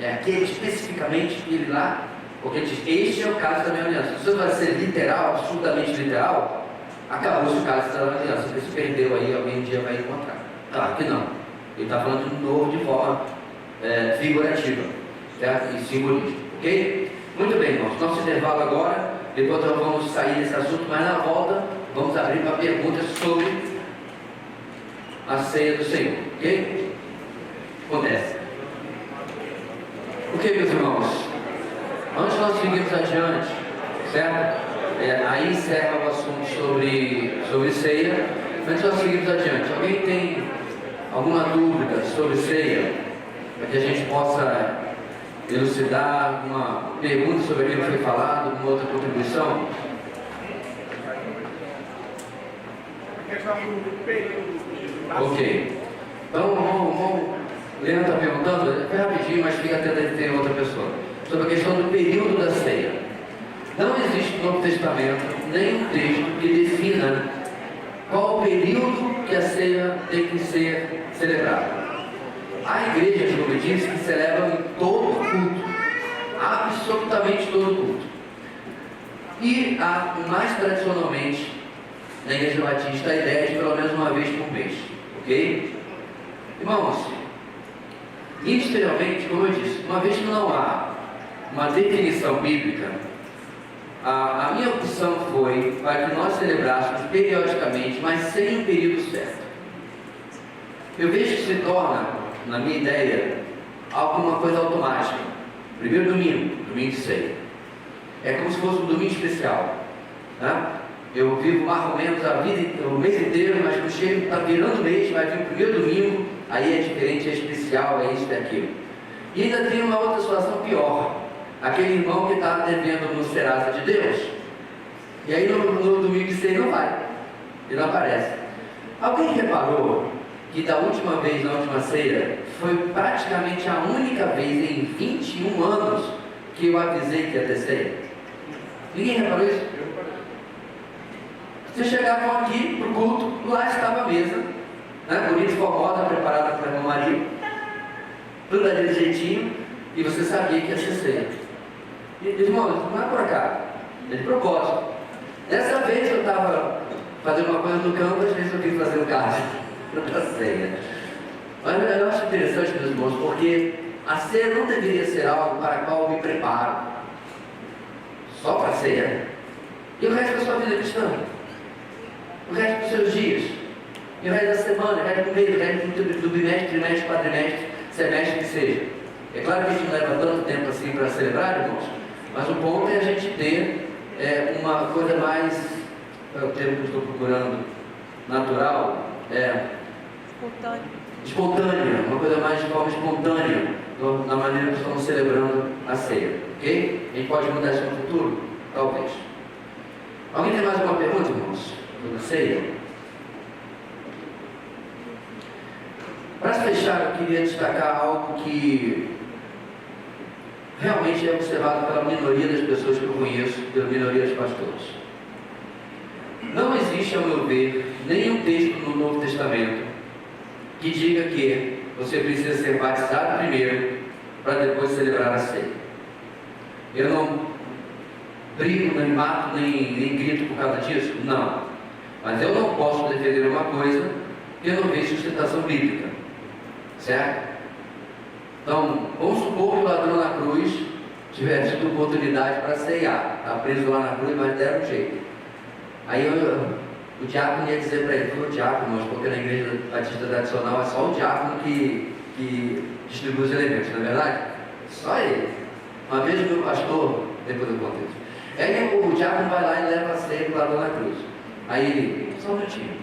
É aquele especificamente que ele lá, porque ele diz: Este é o cálice da minha aliança. Se isso vai ser literal, absolutamente literal, acabou-se o cálice da aliança. Porque se perdeu aí, alguém um dia vai encontrar. Claro que não. Ele está falando de novo de forma figurativa, certo? E simbolismo, ok? Muito bem, irmãos. Nosso intervalo agora, depois nós vamos sair desse assunto, mas na volta vamos abrir para perguntas sobre a ceia do Senhor, ok? Acontece. Ok, meus irmãos? Antes de nós seguirmos adiante, certo? Aí encerra o assunto sobre ceia. Antes de nós seguirmos adiante, alguém tem alguma dúvida sobre ceia? Para que a gente possa elucidar alguma pergunta sobre aquilo que foi falado, alguma outra contribuição? Ok. Então, vamos. Leandro está perguntando, foi rapidinho, mas fica atento a ter outra pessoa. Sobre a questão do período da ceia. Não existe no Novo Testamento nenhum texto que defina qual o período que a ceia tem que ser celebrada. Há igrejas, como eu disse, que celebram em todo culto, absolutamente todo culto. E há, mais tradicionalmente, na Igreja Batista, a ideia de pelo menos uma vez por mês, ok? Irmãos, ministerialmente, como eu disse, uma vez que não há uma definição bíblica, a minha opção foi para que nós celebrássemos periodicamente, mas sem um período certo. Eu vejo que se torna, na minha ideia, alguma coisa automática. Primeiro domingo de ceia. É como se fosse um domingo especial, né? Eu vivo mais ou menos o mês inteiro, mas quando chega, está virando o mês, vai vir o primeiro domingo, aí é diferente, é especial, é isso, é aquilo. E ainda tem uma outra situação pior. Aquele irmão que está devendo no Serasa de Deus, e aí no domingo de ceia não vai, ele não aparece. Alguém reparou que da última vez, na última ceia, foi praticamente a única vez em 21 anos que eu avisei que ia ter ceia? Ninguém reparou isso? Vocês chegavam aqui para o culto, lá estava a mesa, né, bonita, formosa, preparada para a irmã Maria, tudo daquele jeitinho, e você sabia que ia ser ceia. E irmãos, não é por acaso, é de propósito. Dessa vez eu estava fazendo uma coisa no campo, às vezes eu vim fazer o carro para a ceia. Mas eu acho interessante, meus irmãos, porque a ceia não deveria ser algo para o qual eu me preparo só para a ceia, e o resto da sua vida cristã, o resto dos seus dias, e o resto da semana, o resto do mês, o resto do bimestre, trimestre, quadrimestre, semestre que seja. É claro que a gente não leva tanto tempo assim para celebrar, irmãos, mas o ponto é a gente ter uma coisa mais, é o termo que eu estou procurando, natural, espontânea, uma coisa mais de forma espontânea, na maneira que estamos celebrando a ceia, ok? A gente pode mudar isso no futuro? Talvez. Alguém tem mais alguma pergunta, irmãos, sobre a ceia? Para fechar, eu queria destacar algo que realmente é observado pela minoria das pessoas que eu conheço, pela minoria dos pastores. Não existe, ao meu ver, nenhum texto no Novo Testamento que diga que você precisa ser batizado primeiro para depois celebrar a ceia. Eu não brigo, nem mato, nem grito por causa disso? Não. Mas eu não posso defender uma coisa que eu não vejo sustentação bíblica. Certo? Então, vamos supor que o ladrão na cruz tivesse tido oportunidade para ceiar. Está preso lá na cruz, mas deram um jeito. Aí o diácono ia dizer para ele: o diácono, mas porque na igreja batista tradicional é só o diácono que distribui os elementos, não é verdade? Só ele. Uma vez o meu pastor, depois eu conto isso. Aí o diácono vai lá e leva a ceia para o ladrão na cruz. Aí ele: só um minutinho,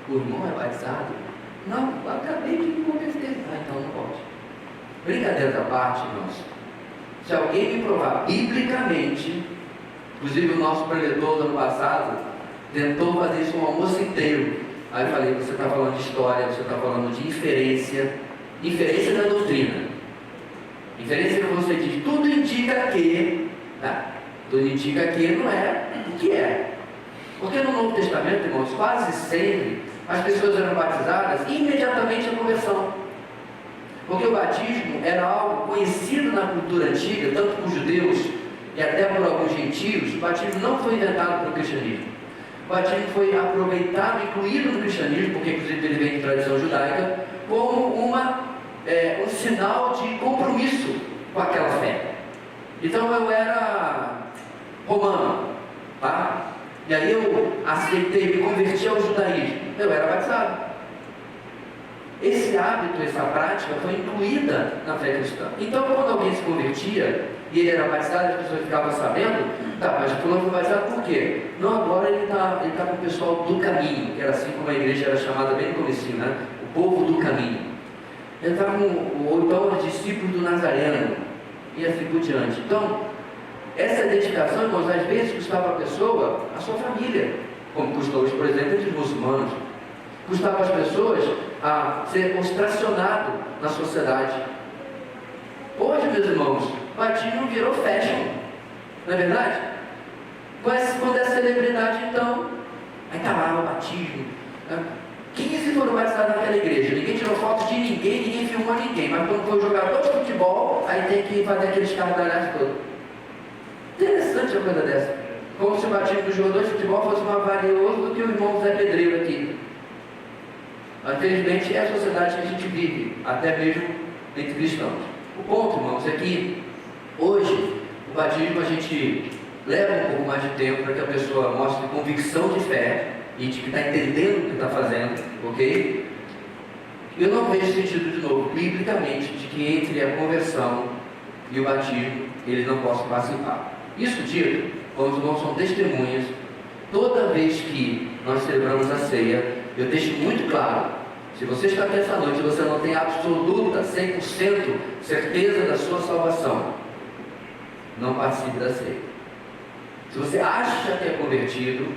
o irmão é batizado? Não, eu acabei de me converter. Ah, então não pode. Brincadeira à parte, irmãos. Se alguém me provar biblicamente, inclusive o nosso preletor do ano passado tentou fazer isso um almoço inteiro. Aí eu falei: você está falando de história, você está falando de inferência. Inferência da doutrina. Inferência que você diz, tudo indica que, tá? Tudo indica que não é o que é. Porque no Novo Testamento, irmãos, quase sempre as pessoas eram batizadas imediatamente à conversão. Porque o batismo era algo conhecido na cultura antiga, tanto por judeus e até por alguns gentios. O batismo não foi inventado pelo cristianismo. O batismo foi aproveitado, incluído no cristianismo, porque inclusive ele vem de tradição judaica, como um sinal de compromisso com aquela fé. Então eu era romano, tá? E aí eu aceitei, me converti ao judaísmo. Eu era batizado. Esse hábito, essa prática foi incluída na fé cristã. Então quando alguém se convertia e ele era batizado, as pessoas ficavam sabendo: tá, mas fulano foi batizado por quê? Não, agora ele tá com o pessoal do caminho, que era assim como a igreja era chamada bem no comecinho, né? O povo do caminho. Ele está ou então os discípulos do Nazareno, e assim por diante. Então, essa identificação, irmãos, às vezes custava a pessoa a sua família, como custou hoje, por exemplo, entre os muçulmanos. Custava as pessoas a ser ostracionado na sociedade. Hoje, meus irmãos, o batismo virou fashion, não é verdade? Quando é celebridade, então, aí está lá o batismo. 15 foram batizados naquela igreja, ninguém tirou foto de ninguém, ninguém filmou ninguém, mas quando foi o jogador de futebol, aí tem que fazer aqueles cardalhaços todos. Interessante a coisa dessa. Como se o batismo do jogador de futebol fosse mais valioso do que o irmão Zé Pedreiro aqui. Mas, infelizmente, é a sociedade que a gente vive, até mesmo entre cristãos. O ponto, irmãos, é que hoje o batismo a gente leva um pouco mais de tempo para que a pessoa mostre convicção de fé e de que está entendendo o que está fazendo, ok? Eu não vejo sentido, de novo, biblicamente, de que entre a conversão e o batismo eles não possam participar. Isso dito, os irmãos são testemunhas. Toda vez que nós celebramos a ceia, eu deixo muito claro: se você está aqui essa noite e você não tem absoluta, 100% certeza da sua salvação, não participe da ceia. Se você acha que é convertido,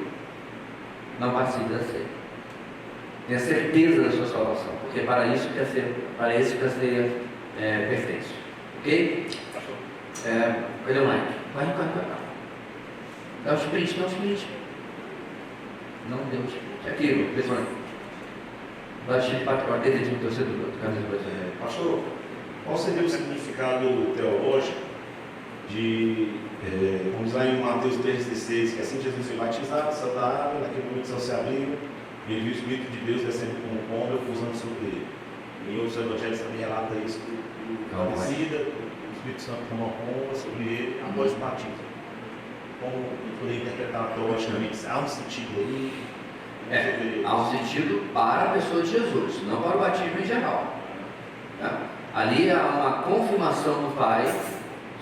não participe da ceia. Tenha certeza da sua salvação, porque para isso que a ceia pertence. Ok? Cadê o Mike? Vai. Dá o sprint. Não deu o sprint. Aqui, pessoal. Vai de 4 horas, dentro de um torcedor do camisa brasileira. Pastor, qual seria o significado teológico de, vamos dizer lá em Mateus 3,16, que assim Jesus foi batizado, saiu da água, naquele momento o céu se abriu, e ele viu o Espírito de Deus descendo como um pomba, pousando sobre ele. Em outros evangelhos também relata isso, a descida, o Espírito Santo como uma pomba sobre ele, após o batismo. Como poder interpretar teologicamente? Há um sentido aí? Há um sentido para a pessoa de Jesus, não para o batismo em geral. Ali há uma confirmação do Pai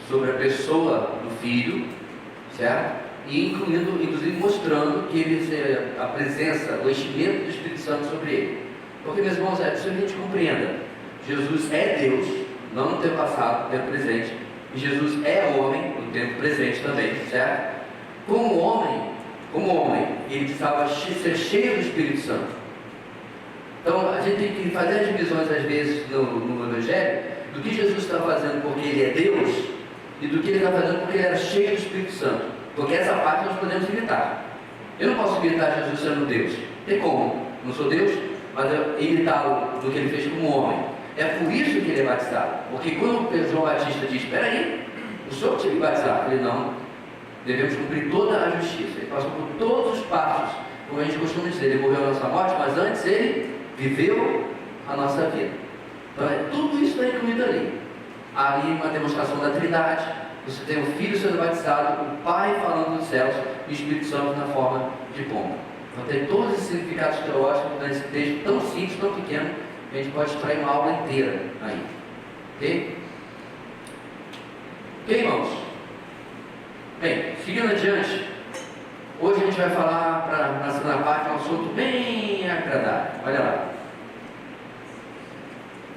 sobre a pessoa do Filho, certo? E inclusive mostrando que a presença, o enchimento do Espírito Santo sobre ele. Porque, meus irmãos, é preciso que a gente compreenda: Jesus é Deus, não no tempo passado, no tempo presente, e Jesus é homem no tempo presente também, certo? Como homem, ele precisava ser cheio do Espírito Santo. Então, a gente tem que fazer as divisões, às vezes, no Evangelho, do que Jesus está fazendo porque Ele é Deus, e do que Ele está fazendo porque Ele era cheio do Espírito Santo. Porque essa parte nós podemos imitar. Eu não posso imitar Jesus sendo Deus. Tem como? Não sou Deus, mas eu imitá-lo do que Ele fez como homem. É por isso que Ele é batizado. Porque quando o João Batista diz, espera aí, o Senhor tinha que batizar. Eu falei, não, devemos cumprir toda a justiça. Ele passou por todos os passos. Como a gente costuma dizer, Ele morreu a nossa morte, mas antes Ele viveu a nossa vida. Então, tudo isso está incluído ali. Há ali uma demonstração da Trindade. Você tem o Filho sendo batizado, o Pai falando dos céus e o Espírito Santo na forma de pomba. Então tem todos esses significados teológicos nesse texto tão simples, tão pequeno, que a gente pode extrair uma aula inteira aí. Ok? Ok, irmãos? Bem, seguindo adiante, hoje a gente vai falar, na segunda parte, um assunto bem agradável. Olha lá.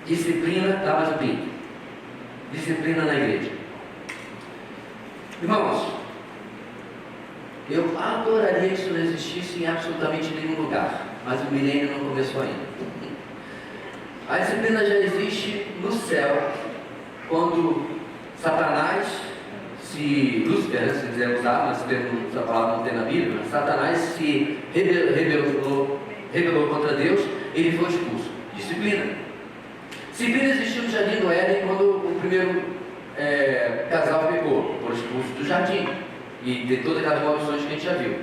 Disciplina da Mazubim. Disciplina na igreja. Irmãos, eu adoraria que isso não existisse em absolutamente nenhum lugar, mas o milênio não começou ainda. A disciplina já existe no céu, quando Satanás Lúcifer, se quiser usar, mas essa palavra não tem na Bíblia, mas Satanás se rebelou contra Deus, ele foi expulso. Disciplina. Disciplina existiu no Jardim do Éden quando o primeiro casal pecou, foram expulsos do jardim, e de todas aquelas maldições que a gente já viu.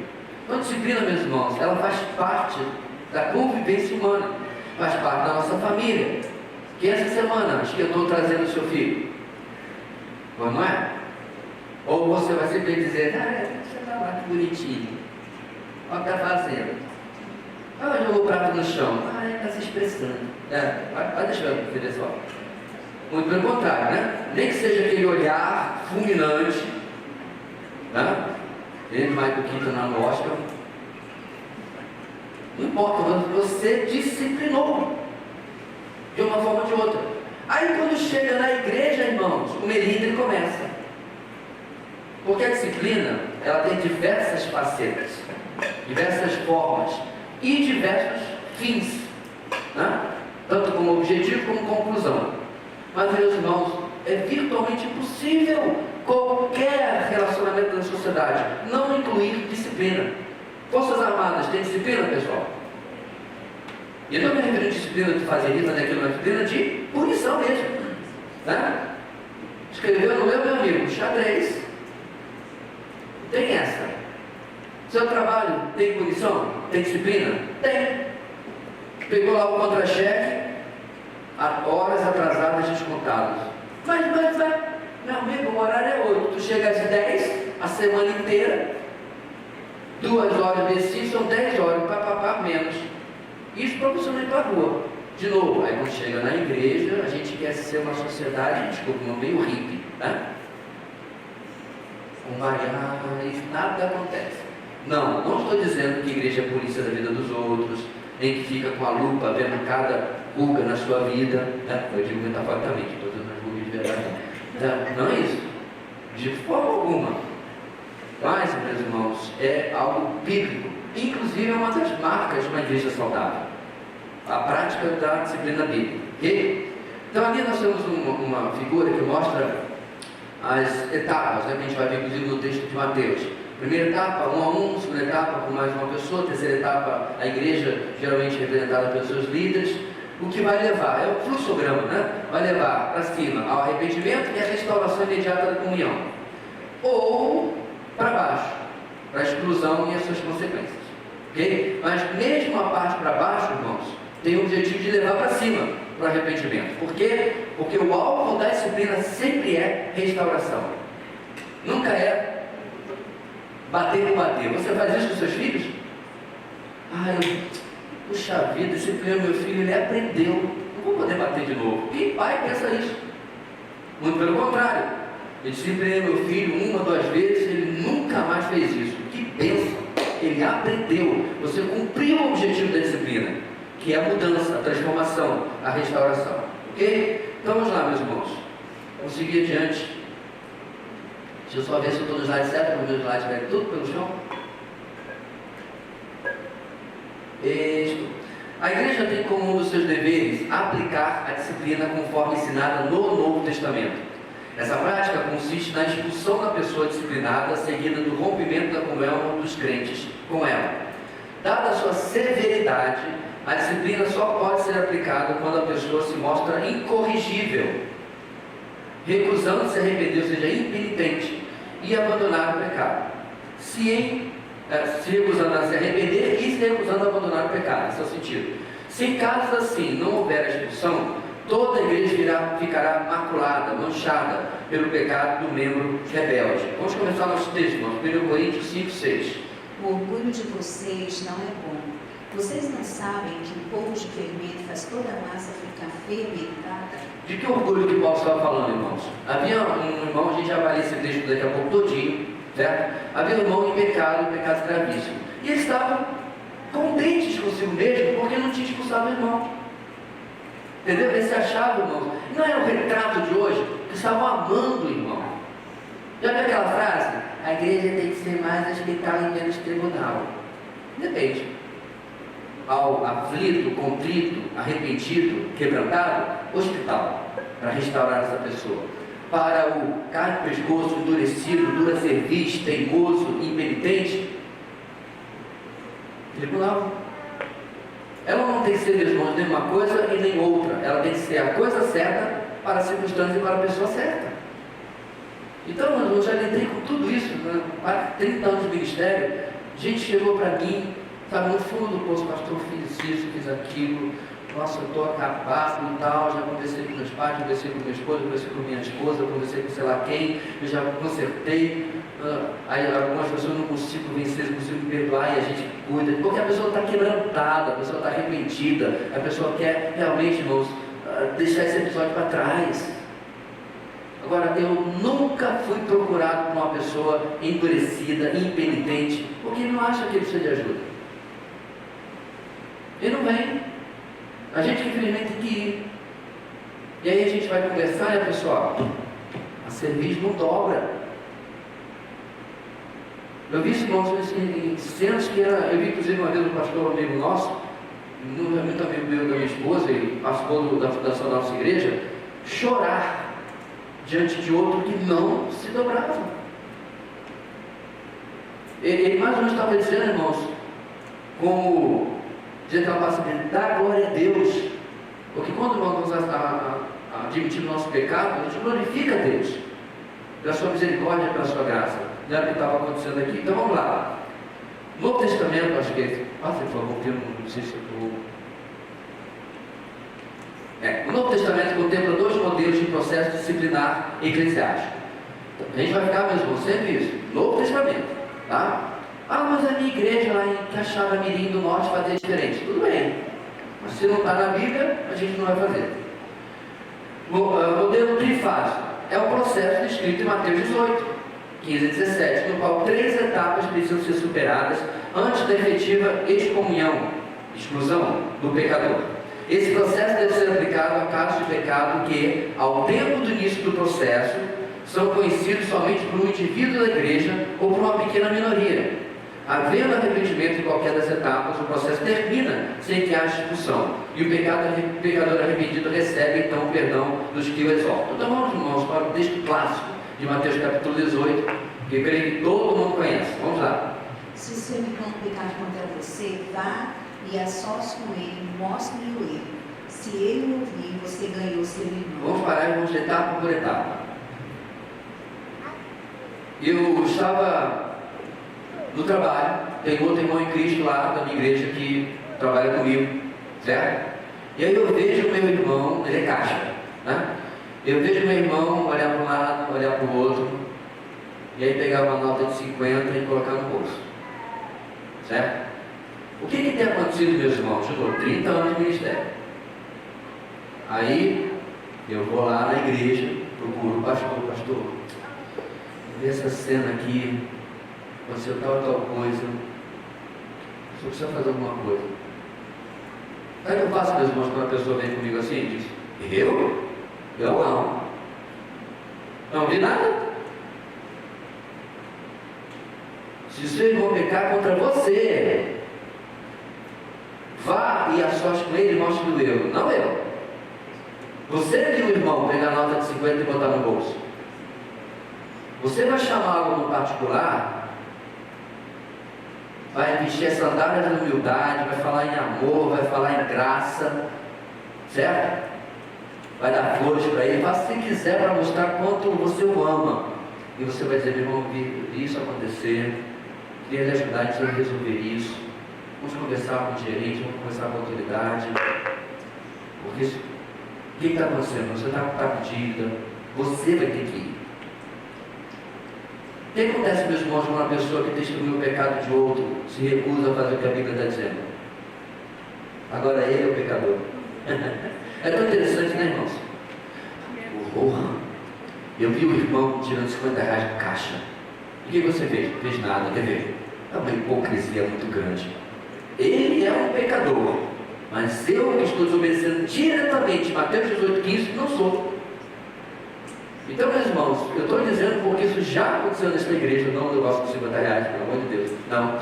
Então, a disciplina, meus irmãos, ela faz parte da convivência humana, faz parte da nossa família. Que essa semana estou trazendo o seu filho, mas não é? Ou você vai sempre dizer, você está lá, que bonitinho, olha o que está fazendo. Jogou o prato no chão, está se expressando. Vai deixar eu ver só. Muito pelo contrário, né? Nem que seja aquele olhar fulminante, né? Ele, Michael Keaton no Oscar. Não importa, você disciplinou de uma forma ou de outra. Aí quando chega na igreja, irmãos, o melindre começa. Porque a disciplina, ela tem diversas facetas, diversas formas e diversos fins, né? Tanto como objetivo como conclusão. Mas, meus irmãos, é virtualmente impossível qualquer relacionamento da sociedade não incluir disciplina. Forças Armadas tem disciplina, pessoal? E eu não me refiro a disciplina de fazer isso, daquilo, mas disciplina de punição mesmo, né? Escreveu no meu amigo, xadrez. Tem essa. Seu trabalho tem punição? Tem disciplina? Tem. Pegou lá o contra-cheque, horas atrasadas descontadas. Mas, meu amigo, o horário é 8. Tu chega às 10, a semana inteira, 2 horas vezes são 10 horas, menos. Isso para você não ir para a rua. De novo, aí quando chega na igreja, a gente quer ser uma sociedade, desculpa, meio hippie, né? Com variáveis, nada acontece. Não estou dizendo que a igreja é a polícia da vida dos outros, em que fica com a lupa vendo cada ruga na sua vida, né? Eu digo metaforicamente, estou dizendo as rugas de verdade. Não é isso, de forma alguma. Mas, meus irmãos, é algo bíblico. Inclusive é uma das marcas de uma igreja saudável, a prática da disciplina bíblica. Okay? Então ali nós temos uma figura que mostra as etapas, né, que a gente vai ver inclusive no texto de Mateus. Primeira etapa, 1 a 1, segunda etapa com mais uma pessoa, terceira etapa, a igreja geralmente representada pelos seus líderes. O que vai levar, é o fluxograma, né? Vai levar para cima ao arrependimento e a restauração imediata da comunhão. Ou para baixo, para a exclusão e as suas consequências. Okay? Mas mesmo a parte para baixo, irmãos, tem o objetivo de levar para cima, para o arrependimento. Por quê? Porque o alvo da disciplina sempre é restauração. Nunca é bater por bater. Você faz isso com seus filhos? Puxa vida, disciplina meu filho, ele aprendeu. Não vou poder bater de novo. Que pai pensa isso? Muito pelo contrário. Eu disciplinei meu filho 1 ou 2 vezes, ele nunca mais fez isso. Que bênção! Ele aprendeu. Você cumpriu o objetivo da disciplina, que é a mudança, a transformação, a restauração. Ok? Então vamos lá, meus irmãos. Vamos seguir adiante. Deixa eu só ver se eu estou no slide certo, porque o meu slide vai tudo pelo chão. Isso. A igreja tem como um dos seus deveres aplicar a disciplina conforme ensinada no Novo Testamento. Essa prática consiste na expulsão da pessoa disciplinada, seguida do rompimento da comunhão dos crentes com ela. Dada a sua severidade, a disciplina só pode ser aplicada quando a pessoa se mostra incorrigível, recusando se arrepender, ou seja, impenitente, e abandonar o pecado. Se recusando a se arrepender e se recusando a abandonar o pecado, esse é o sentido. Se em casos assim não houver a expulsão, toda a igreja ficará maculada, manchada pelo pecado do membro rebelde. Vamos começar nosso texto, irmãos. 1 Coríntios 5, 6. O orgulho de vocês não é bom. Vocês não sabem que um pouco de fermento faz toda a massa ficar fermentada? De que orgulho que Paulo estava falando, irmãos? Havia um irmão, a gente já vai ler esse texto daqui a pouco todinho, certo? Havia um irmão em pecado gravíssimo. E eles estavam contentes consigo mesmo, porque não tinha expulsado o irmão. Entendeu? Eles se achavam, irmãos. Não é o retrato de hoje, que estavam amando o irmão. Já viu aquela frase? A igreja tem que ser mais hospital e menos tribunal. Depende. Ao aflito, contrito, arrependido, quebrantado, hospital, para restaurar essa pessoa. Para o cara de pescoço, endurecido, dura serviço, teimoso, impenitente, tribunal. Ela não tem que ser, meus irmãos, nem uma coisa e nem outra. Ela tem que ser a coisa certa para a circunstância e para a pessoa certa. Então, eu já lidei com tudo isso, né? Há 30 anos de ministério. Gente chegou para mim, sabe, no fundo do poço, pastor, fiz isso, fiz aquilo. Nossa, eu estou acabado e tal. Já conversei com meus pais, conversei com minha esposa, conversei com minha esposa, conversei com sei lá quem. Eu já consertei. Aí algumas pessoas não consigo vencer, não consigo me perdoar e a gente cuida. Porque a pessoa está quebrantada, a pessoa está arrependida, a pessoa quer realmente, irmãos, deixar esse episódio para trás. Agora, eu nunca fui procurado por uma pessoa endurecida, impenitente, porque ele não acha que ele precisa de ajuda. Ele não vem. A gente, infelizmente, tem que ir. E aí a gente vai conversar e a pessoa, a cerveja não dobra. Eu vi, irmãos, em cenas que era. Eu vi, inclusive, uma vez um pastor amigo nosso, muito amigo meu da minha esposa, e participou da fundação da nossa igreja, chorar diante de outro que não se dobrava. Ele mais ou menos estava dizendo, irmãos, como dizendo aquela passagem, dá glória a Deus, porque quando nós admitimos o nosso pecado, a gente glorifica a Deus pela sua misericórdia, pela sua graça. Não era o que estava acontecendo aqui. Então vamos lá. Novo Testamento, acho que é. Por favor, não sei se eu estou. O Novo Testamento contempla dois modelos de processo disciplinar eclesiástico. A gente vai ficar, meus irmãos, sempre isso. Novo Testamento. Tá? Mas a minha igreja lá em Caixada Mirim do Norte fazia diferente. Tudo bem. Mas se não está na Bíblia, a gente não vai fazer. Modelo trifásico. É o processo descrito em Mateus 18, 15 a 17, no qual 3 etapas precisam ser superadas antes da efetiva exclusão do pecador. Esse processo deve ser aplicado a casos de pecado que, ao tempo do início do processo, são conhecidos somente por um indivíduo da igreja ou por uma pequena minoria. Havendo arrependimento em qualquer das etapas, o processo termina sem que haja expulsão. E o pecador arrependido recebe então o perdão dos que o exortam. Então vamos, irmãos, para o texto clássico de Mateus capítulo 18, que eu creio que todo mundo conhece. Vamos lá. Se o seu irmão pecar contra você, vá e a sós com ele, mostre-lhe o erro. Se ele ouvir, você ganhou seu irmão. Vamos parar e vamos etapa por etapa. Eu estava no trabalho, tem outro irmão em Cristo lá da minha igreja que trabalha comigo, certo? E aí eu vejo o meu irmão, ele é caixa, né? Eu vejo o meu irmão olhar para um lado, olhar para o outro, e aí pegar uma nota de 50 e colocar no bolso, certo? O que tem acontecido, meus irmãos? Eu estou 30 anos de ministério. Aí eu vou lá na igreja, procuro o pastor, vê essa cena aqui, aconteceu tal coisa, só precisa fazer alguma coisa. Sabe o que eu faço, meus irmãos, quando a pessoa vem comigo assim e diz, eu não vi nada. Se seu irmão pecar contra você, vá e a sós com ele e mostre o erro, não eu. Você viu o irmão pegar a nota de 50 e botar no bolso. Você vai chamá-lo no particular, vai vestir essa sandália de humildade, vai falar em amor, vai falar em graça, certo? Vai dar flores para ele, faça se quiser para mostrar quanto você o ama. E você vai dizer: meu irmão, vi isso acontecer, queria lhe ajudar a resolver isso. Vamos conversar com o gerente, vamos conversar com a autoridade. Porque isso, o que está acontecendo? Você está com dívida, você vai ter que ir. O que acontece, meus irmãos, com uma pessoa que testemunha o pecado de outro, se recusa a fazer o que a Bíblia está dizendo? Agora ele é o pecador. É tão interessante, né, irmãos? Eu vi o irmão tirando 50 reais do caixa. O que você fez? Não fez nada, quer ver? É uma hipocrisia muito grande. Ele é um pecador, mas eu que estou desobedecendo diretamente Mateus 18,15, não sou. Então, meus irmãos, eu estou dizendo porque isso já aconteceu nessa igreja, não no negócio de 50 reais, pelo amor de Deus. Não.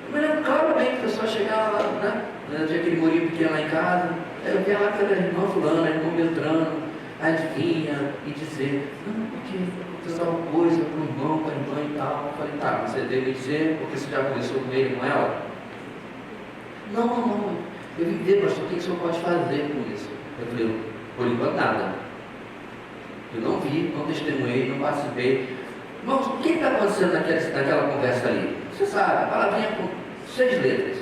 Eu me lembro claramente, a pessoa chegava lá, né? Tinha aquele murinho pequeno lá em casa, eu via lá aquela irmã fulana, irmão Beltrano, aí vinha e dizer: não, porque aconteceu tal coisa com o irmão, com a irmã e tal. Eu falei: tá, você deve dizer, porque você já conversou com ele, com ela? Não. Eu vim ver, pastor, o que o senhor pode fazer com isso? Eu falei: por enquanto nada. Eu não vi, não testemunhei, não participei. Irmãos, o que está acontecendo naquela conversa ali? Você sabe, a palavrinha com 6 letras.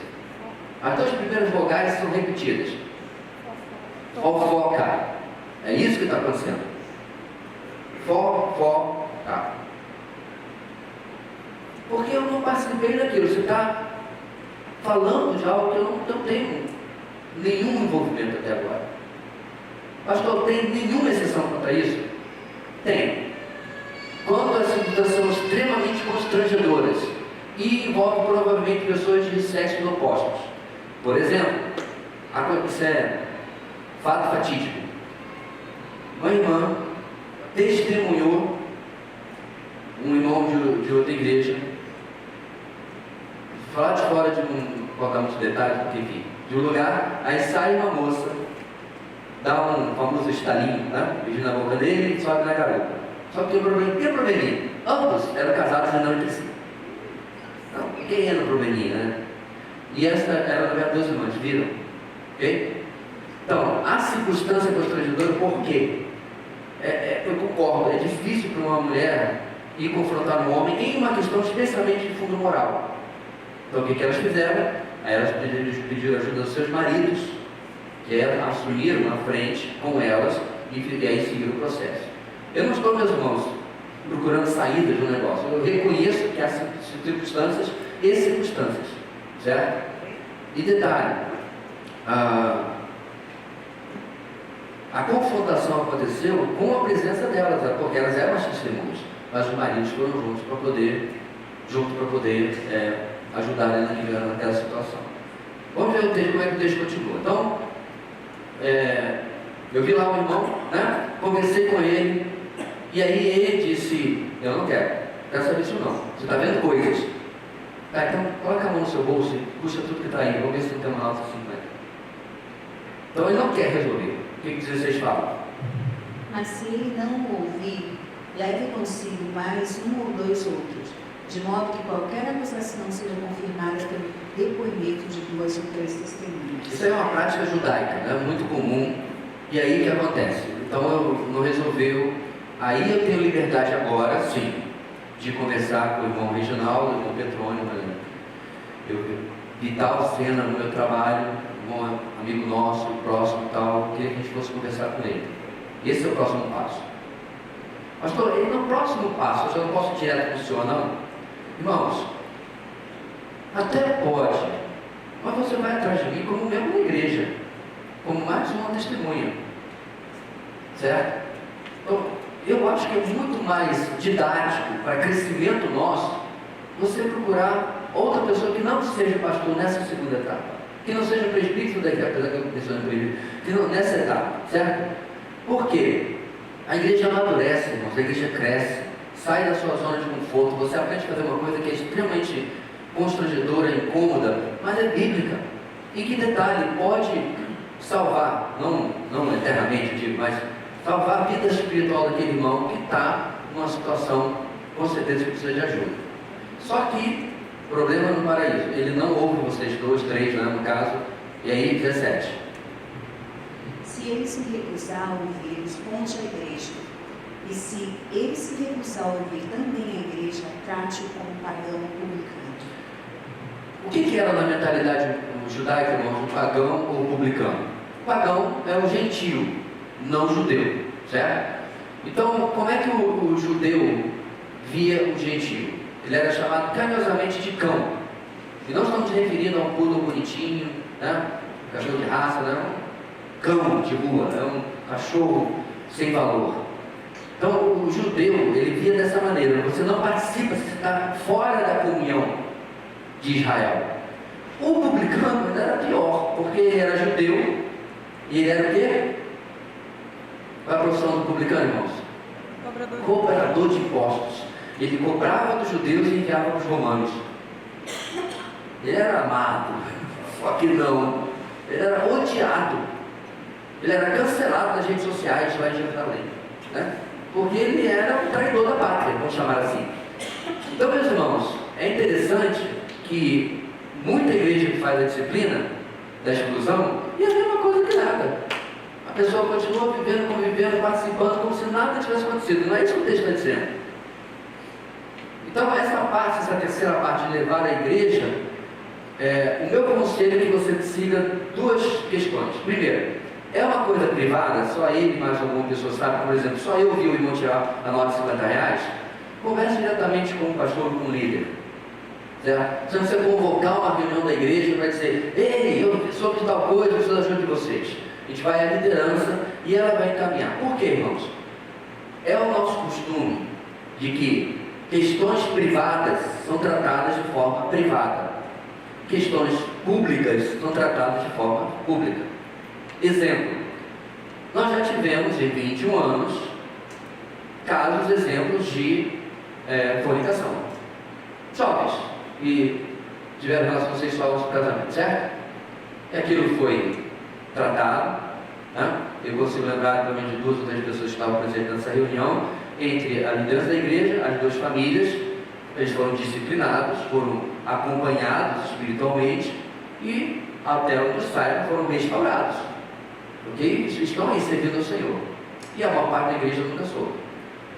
As 2 primeiras vogais são repetidas. Fofoca. É isso que está acontecendo. Fofoca. Porque eu não participei daquilo. Você está falando de algo que eu não tenho nenhum envolvimento até agora. Pastor, tem nenhuma exceção quanto a isso? Tem. Quando as circunstâncias são extremamente constrangedoras e envolvem provavelmente pessoas de sexos opostos. Por exemplo, isso é fato fatídico. Uma irmã testemunhou um irmão de outra igreja. Falar de fora de não botar muitos detalhes, porque enfim, de um lugar, aí sai uma moça, dá um famoso estalinho, né? Beijinho na boca dele e sobe na garupa. Só que tem um probleminha. Ambos eram casados e não entre si. Não, quem era o probleminha, né? E essa era, na verdade, 2 irmãs, viram? Ok? Então, a circunstância constrangedora, por quê? Eu concordo, é difícil para uma mulher ir confrontar um homem em uma questão especialmente de fundo moral. Então, o que elas fizeram? Aí elas pediram ajuda dos seus maridos, que assumiram a frente com elas e aí seguiram o processo. Eu não estou, meus irmãos, procurando saídas do negócio. Eu reconheço que há circunstâncias e circunstâncias, certo? E detalhe, a confrontação aconteceu com a presença delas, porque elas eram as testemunhas, mas os maridos foram juntos para poder ajudar ela naquela situação. Vamos ver o texto, como é que o texto continua. Então, eu vi lá o irmão, né? Conversei com ele, e aí ele disse: eu não quero saber disso não, você está vendo coisas. Tá, então coloca a mão no seu bolso e puxa tudo que está aí, vamos ver se não tem uma nota assim, né? Então ele não quer resolver. O que 16 fala? Mas se ele não ouvir, leve consigo mais 1 ou 2 outros, de modo que qualquer acusação seja confirmada pelo depoimento de 2 ou 3 testemunhas. Isso é uma prática judaica, né? Muito comum. E aí o que acontece? Então não resolveu. Aí eu tenho liberdade agora, sim, de conversar com o irmão Reginaldo, o irmão Petrônio, por exemplo. Eu vi tal cena no meu trabalho, um amigo nosso, próximo e tal, queria que a gente fosse conversar com ele. Esse é o próximo passo. Pastor, e no próximo passo, eu já não posso ir direto com o senhor, não? Irmãos, até pode, mas você vai atrás de mim como membro da igreja, como mais uma testemunha, certo? Então, eu acho que é muito mais didático para crescimento nosso você procurar outra pessoa que não seja pastor nessa segunda etapa, que não seja presbítero da igreja, que não nessa etapa, certo? Por quê? A igreja amadurece, irmãos, a igreja cresce, sai da sua zona de conforto, você aprende a fazer uma coisa que é extremamente constrangedora, incômoda, mas é bíblica. E que detalhe, pode salvar, não eternamente, digo, mas salvar a vida espiritual daquele irmão que está numa situação, com certeza, que precisa de ajuda. Só que, problema no paraíso, ele não ouve vocês 2, 3, né, no caso, e aí 17. Se ele se recusar a ouvir, responde à igreja. E se ele se recusar a ouvir também a igreja, trate-o como pagão publicano. O que era na mentalidade judaica, irmãos, pagão ou publicano? O pagão é o gentio, não o judeu, certo? Então, como é que o judeu via o gentio? Ele era chamado carinhosamente de cão. E não estamos referindo a um poodle bonitinho, né? Cachorro de raça, né? Um cão de rua, é um cachorro sem valor. Então, o judeu, ele via dessa maneira: você não participa, você está fora da comunhão de Israel. O publicano era pior, porque ele era judeu e ele era o quê? Qual é a profissão do publicano, irmãos? Cobrador de impostos. Ele cobrava dos judeus e enviava para os romanos. Ele era amado, só que não. Ele era odiado. Ele era cancelado nas redes sociais lá em Jerusalém, né? Porque ele era um traidor da pátria, vamos chamar assim. Então, meus irmãos, é interessante que muita igreja que faz a disciplina da exclusão, e é a mesma coisa que nada. A pessoa continua vivendo, convivendo, participando, como se nada tivesse acontecido. Não é isso que o texto está dizendo. Então, essa terceira parte de levar a igreja, o meu conselho é que você siga duas questões. Primeiro, é uma coisa privada, só ele mais alguma pessoa sabe, por exemplo, só eu vi o irmão tirar a nota de R$50, converse diretamente com o pastor ou com o líder. Certo? Se você convocar uma reunião da igreja, vai dizer: ei, eu soube de tal coisa, eu preciso da ajuda de vocês. A gente vai à liderança e ela vai encaminhar. Por quê, irmãos? É o nosso costume de que questões privadas são tratadas de forma privada, questões públicas são tratadas de forma pública. Exemplo: nós já tivemos em 21 anos exemplos de fornicação. Jovens que tiveram relação sexual no casamento, certo? E aquilo foi tratado, né? Eu consigo lembrar também de 2 ou 3 pessoas que estavam presentes nessa reunião, entre a liderança da igreja, as 2 famílias. Eles foram disciplinados, foram acompanhados espiritualmente e, até onde saibam, foram restaurados. Ok? Estão aí servindo ao Senhor. E a maior parte da igreja nunca soube.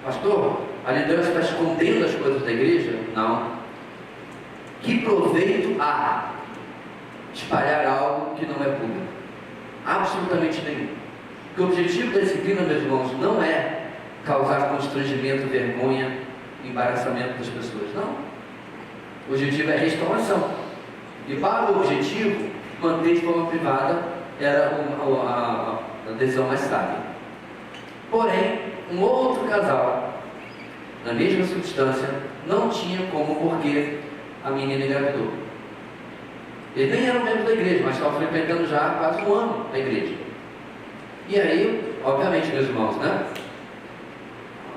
Pastor, a liderança está escondendo as coisas da igreja? Não. Que proveito há espalhar algo que não é público? Absolutamente nenhum. Porque o objetivo da disciplina, meus irmãos, não é causar constrangimento, vergonha, embaraçamento das pessoas. Não. O objetivo é restauração. E para o objetivo, manter de forma privada era a decisão mais sábia. Porém, um outro casal, na mesma substância, não tinha como, porque a menina engravidou. Eles nem eram membros da igreja, mas estavam frequentando já há quase 1 ano a igreja. E aí, obviamente, meus irmãos, né?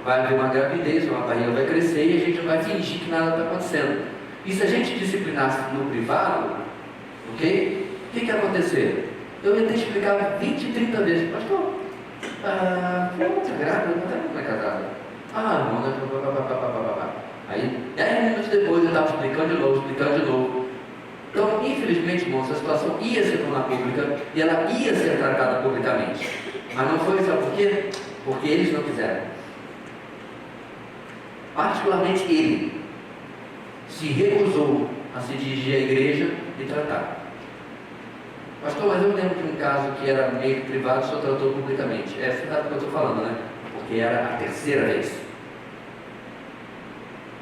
Vai haver uma gravidez, uma barriga vai crescer e a gente vai fingir que nada está acontecendo. E se a gente disciplinasse no privado, ok? O que ia acontecer? Eu ia ter explicado 20, 30 vezes: pastor, você é grávida, não é casada? Não, não. Aí, 10 minutos depois, eu estava explicando de novo. Então, infelizmente, irmãos, a situação ia se tornar pública e ela ia ser tratada publicamente. Mas não foi, sabe por quê? Porque eles não quiseram. Particularmente ele se recusou a se dirigir à igreja e tratar. Pastor, mas eu lembro de um caso que era meio privado, só tratou publicamente. Você sabe o que eu estou falando, né? Porque era a terceira vez.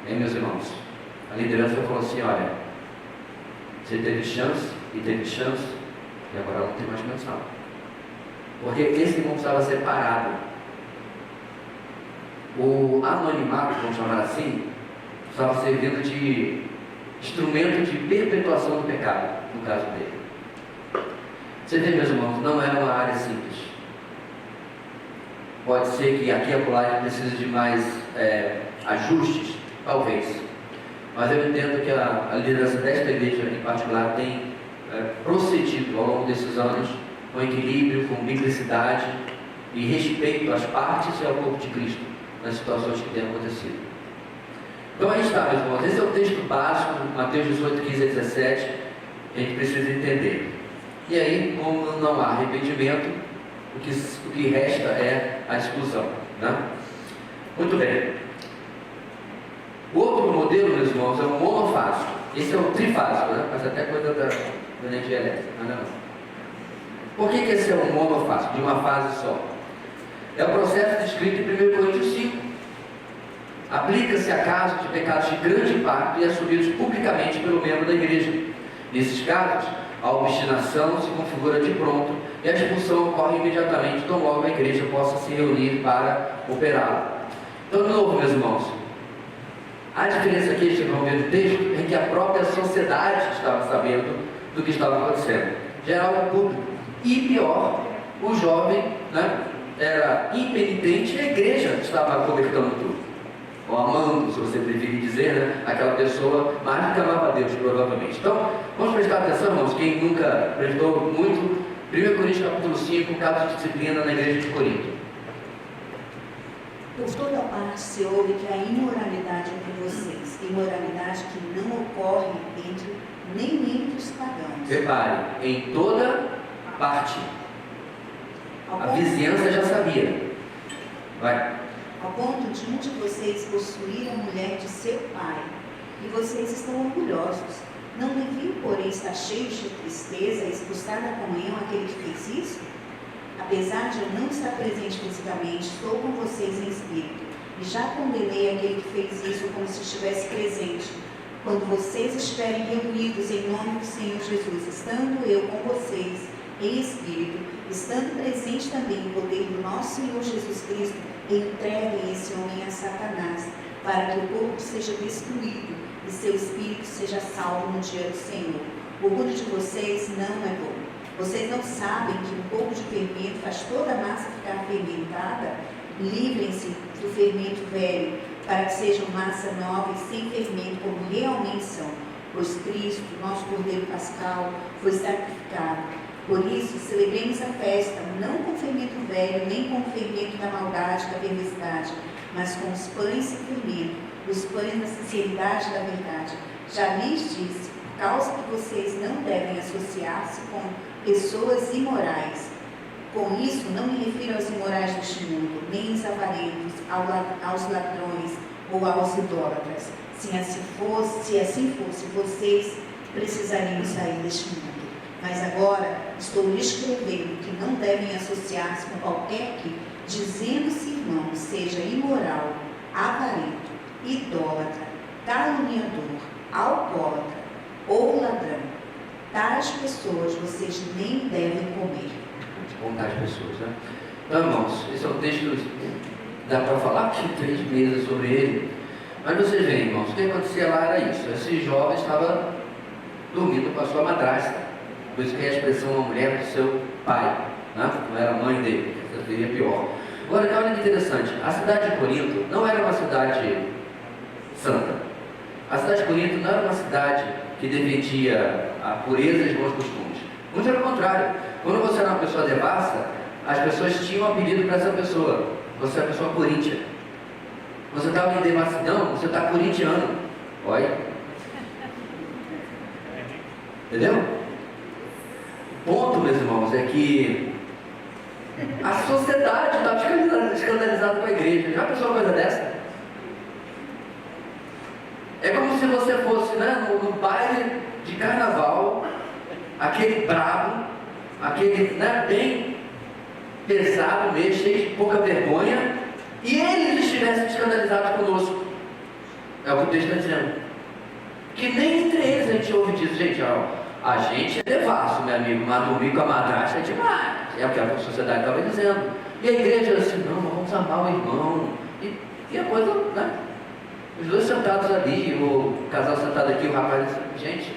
Hein, meus irmãos? A liderança falou assim: olha, você teve chance, e agora não tem mais menção. Porque esse irmão estava separado. O anonimato, vamos chamar assim, estava servindo de instrumento de perpetuação do pecado, no caso dele. Você vê, meus irmãos, não é uma área simples. Pode ser que aqui e acolá precise de mais ajustes, talvez. Mas eu entendo que a liderança desta igreja em particular tem procedido ao longo desses anos com equilíbrio, com biblicidade e respeito às partes e ao corpo de Cristo nas situações que têm acontecido. Então aí está, meus irmãos, esse é o texto básico, Mateus 18, 15 a 17, que a gente precisa entender. E aí, como não há arrependimento, o que resta é a exclusão, né? Muito bem. O outro modelo, meus irmãos, é o monofásico. Esse é o trifásico, né? Faz até coisa da energia elétrica, não. Por que esse é um monofásico, de uma fase só? É o processo descrito em 1 Coríntios 5. Aplica-se a casos de pecados de grande impacto e assumidos publicamente pelo membro da igreja. Nesses casos, a obstinação se configura de pronto e a expulsão ocorre imediatamente, tão logo a igreja possa se reunir para operá-la. Então, de novo, meus irmãos, a diferença aqui, vocês vão ver no texto, é que a própria sociedade estava sabendo do que estava acontecendo. Geral público. E pior, o jovem, né, era impenitente e a igreja estava cobertando tudo. Ou amando, se você preferir dizer, né, aquela pessoa mais do que amava a Deus, provavelmente. Então, vamos prestar atenção, irmãos, quem nunca prestou muito, 1 Coríntios capítulo 5, caso de disciplina na igreja de Corinto. Por toda parte se ouve que há imoralidade entre vocês, imoralidade que não ocorre nem entre os pagãos. Repare, em toda parte. A vizinhança já sabia. Vai. Ao ponto de um de vocês possuir a mulher de seu pai, e vocês estão orgulhosos. Não deviam, porém, estar cheios de tristeza e expulsar da comunhão aquele que fez isso? Apesar de eu não estar presente fisicamente, estou com vocês em espírito, e já condenei aquele que fez isso como se estivesse presente. Quando vocês estiverem reunidos em nome do Senhor Jesus, estando eu com vocês em espírito, estando presente também o poder do nosso Senhor Jesus Cristo, entreguem esse homem a Satanás, para que o corpo seja destruído e seu espírito seja salvo no dia do Senhor. O orgulho de vocês não é bom. Vocês não sabem que um pouco de fermento faz toda a massa ficar fermentada? Livrem-se do fermento velho, para que sejam massa nova e sem fermento, como realmente são, pois Cristo, nosso Cordeiro Pascal, foi sacrificado. Por isso, celebremos a festa, não com fermento velho, nem com o fermento da maldade, da perversidade, mas com os pães sem fermento, os pães da sinceridade e da verdade. Já lhes disse, por causa que vocês não devem associar-se com pessoas imorais. Com isso, não me refiro aos imorais deste mundo, nem aos avarentos, aos ladrões ou aos idólatras. Se assim fosse, vocês precisariam sair deste mundo. Mas agora estou lhe escrevendo que não devem associar-se com qualquer que, dizendo-se irmão, seja imoral, avarento, idólatra, caluniador, alcoólatra ou ladrão. Tais pessoas vocês nem devem comer. Com tais pessoas, né? Então, irmãos, esse é um texto, dá para falar aqui 3 meses sobre ele, mas vocês veem, irmãos, o que acontecia lá era isso. Esse jovem estava dormindo com a sua madrasta. Por isso que é a expressão uma mulher do seu pai, né? Não era a mãe dele, essa seria pior. Agora, olha que interessante, a cidade de Corinto não era uma cidade santa. A cidade de Corinto não era uma cidade que defendia a pureza e os bons costumes. Muito pelo contrário, quando você era uma pessoa devassa, as pessoas tinham um apelido para essa pessoa. Você é uma pessoa coríntia. Você estava em devassidão, você está corintiano. Olha. Entendeu? O ponto, meus irmãos, é que a sociedade estava escandalizada com a igreja. Já pensou uma coisa dessa? É como se você fosse, né, no baile de carnaval, aquele brabo, aquele, né, bem pesado mesmo, cheio de pouca vergonha, e eles estivessem escandalizados conosco. É o que o texto está dizendo. Que nem entre eles a gente ouve disso, gente, ó. A gente é devasso, meu amigo, mas dormir com a madrasta é demais. É o que a sociedade estava dizendo. E a igreja assim, não, vamos amar o irmão. E a coisa, né? Os dois sentados ali, o casal sentado aqui, o rapaz disse, gente,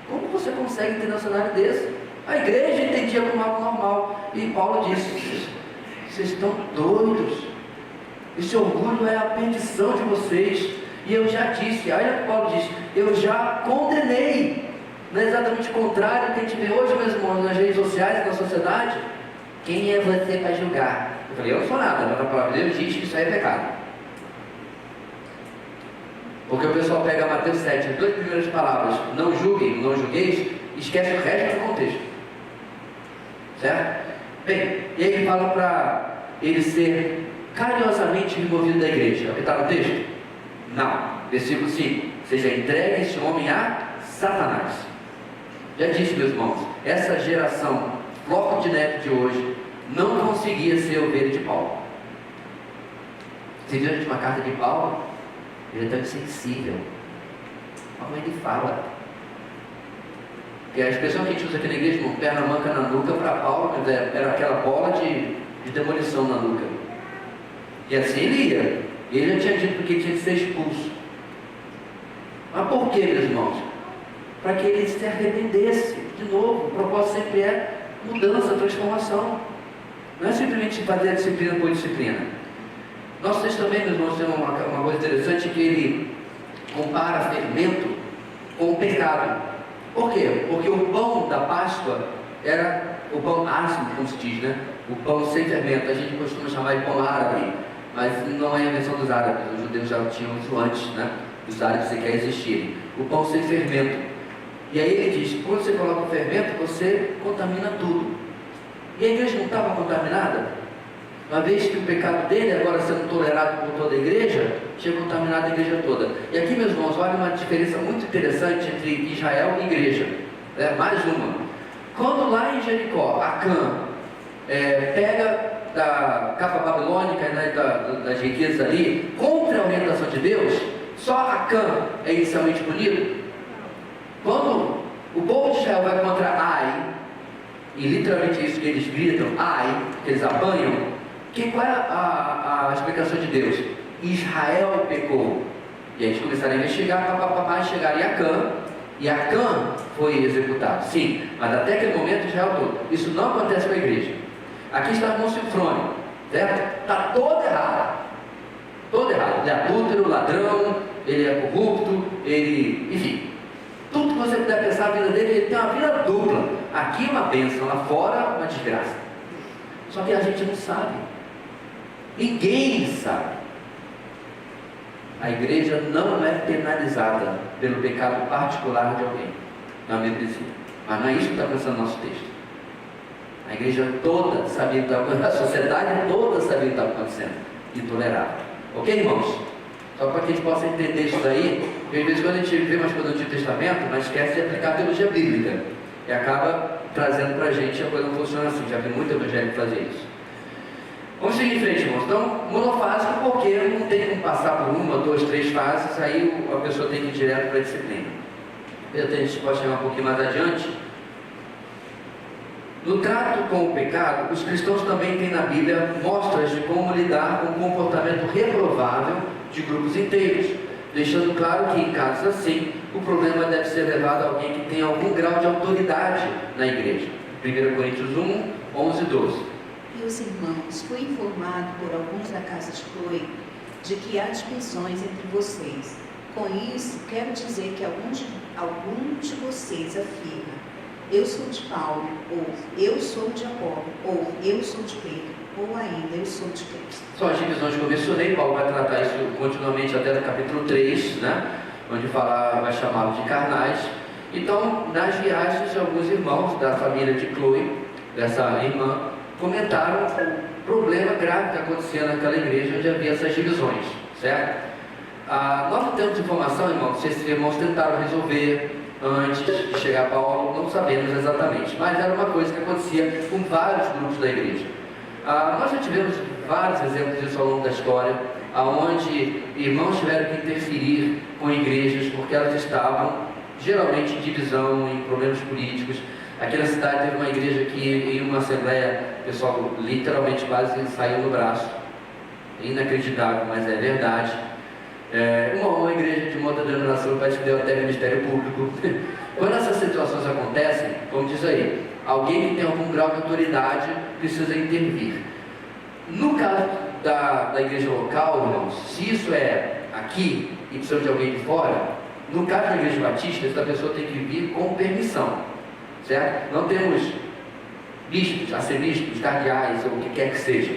como você consegue ter um cenário desse? A igreja entendia como algo normal. E Paulo disse, vocês estão doidos. Esse orgulho é a perdição de vocês. E eu já disse, olha o que Paulo disse, eu já condenei. Não é exatamente o contrário que a gente vê hoje, meus irmãos, nas redes sociais e na sociedade? Quem é você para julgar? Eu falei, eu não sou nada, mas a palavra de Deus diz que isso aí é pecado. Porque o pessoal pega Mateus 7, as 2 primeiras palavras, não julguem, não julgueis, esquece o resto do contexto. Certo? Bem, e aí ele fala para ele ser carinhosamente removido da igreja. É o que está no texto? Não. Versículo 5. Seja entregue esse homem a Satanás. Já disse, meus irmãos, essa geração floco de neve de hoje não conseguia ser ovelha de Paulo. Você viu a última carta de Paulo? Ele é tão insensível. Como ele fala. Porque a expressão que a gente usa aqui na igreja, irmão, perna manca na nuca, para Paulo era aquela bola de demolição na nuca. E assim ele ia. Ele já tinha dito que tinha que ser expulso. Mas por que, meus irmãos? Para que ele se arrependesse. De novo, o propósito sempre é mudança, transformação. Não é simplesmente fazer a disciplina por disciplina. Nosso texto também, meus irmãos, tem uma coisa interessante, que ele compara fermento com o pecado. Por quê? Porque o pão da Páscoa era o pão ácido, como se diz, né? O pão sem fermento. A gente costuma chamar de pão árabe, mas não é a versão dos árabes. Os judeus já tinham isso antes, né? Os árabes sequer existirem. O pão sem fermento. E aí ele diz, quando você coloca o fermento, você contamina tudo. E a igreja não estava contaminada? Uma vez que o pecado dele, agora sendo tolerado por toda a igreja, tinha contaminado a igreja toda. E aqui, meus irmãos, olha uma diferença muito interessante entre Israel e igreja. Mais uma. Quando lá em Jericó, Acã pega da capa babilônica, né, das riquezas ali, contra a orientação de Deus, só Acã é inicialmente punido. Quando o povo de Israel vai contra Ai, e literalmente é isso que eles gritam, Ai, que eles apanham, qual é a explicação de Deus? Israel pecou. E aí eles começaram a investigar, chegaram em Acã, e Acã foi executado. Sim, mas até aquele momento Israel todo. Isso não acontece com a igreja. Aqui está o irmão Sinfrônio, certo? Está todo errado. Todo errado. Ele é adúltero, ladrão, ele é corrupto, enfim. Tudo que você puder pensar na vida dele, ele tem uma vida dupla. Aqui uma bênção, lá fora uma desgraça. Só que a gente não sabe. Ninguém sabe. A igreja não é penalizada pelo pecado particular de alguém na membresia. Mas não é isso que está pensando no nosso texto. A igreja toda sabia o que estava acontecendo, a sociedade toda sabia o que estava acontecendo. Intolerável. Ok, irmãos? Só para que a gente possa entender isso daí, porque às vezes quando a gente vê umas coisas do Antigo Testamento, mas esquece de aplicar a teologia bíblica. E acaba trazendo para a gente a coisa não funciona assim. Já vi muito evangélico fazer isso. Vamos seguir em frente, irmãos. Então, monofásico porque não tem como passar por 1, 2, 3 fases, aí a pessoa tem que ir direto para a disciplina. A gente pode chegar um pouquinho mais adiante. No trato com o pecado, os cristãos também têm na Bíblia mostras de como lidar com o comportamento reprovável de grupos inteiros, deixando claro que, em casos assim, o problema deve ser levado a alguém que tem algum grau de autoridade na igreja. 1 Coríntios 1, 11 e 12. Meus irmãos, fui informado por alguns da casa de Chloe de que há divisões entre vocês. Com isso, quero dizer que algum de vocês afirma: eu sou de Paulo, ou eu sou de Apolo, ou eu sou de Pedro, ou ainda eu sou de Cristo. São as divisões que eu mencionei. Paulo vai tratar isso continuamente até no capítulo 3, né? Onde vai chamá-los de carnais. Então, nas viagens, alguns irmãos da família de Chloe, dessa irmã, comentaram o problema grave que acontecia naquela igreja onde havia essas divisões, certo? Nós não temos informação, irmãos, se esses irmãos tentaram resolver antes de chegar a Paulo, não sabemos exatamente, mas era uma coisa que acontecia com vários grupos da igreja. Nós já tivemos vários exemplos disso ao longo da história, onde irmãos tiveram que interferir com igrejas porque elas estavam geralmente em divisão, em problemas políticos. Aqui na cidade teve uma igreja que, em uma assembleia, o pessoal literalmente quase saiu no braço. Inacreditável, mas é verdade. Uma igreja de uma outra denominação parece que deu até Ministério Público. Quando essas situações acontecem, como diz aí, alguém que tem algum grau de autoridade precisa intervir. No caso da igreja local, irmãos, se isso é aqui e precisa de alguém de fora, No caso da igreja batista, essa pessoa tem que vir com permissão, certo? Não temos bispos, arcebispos, cardeais, ou o que quer que seja.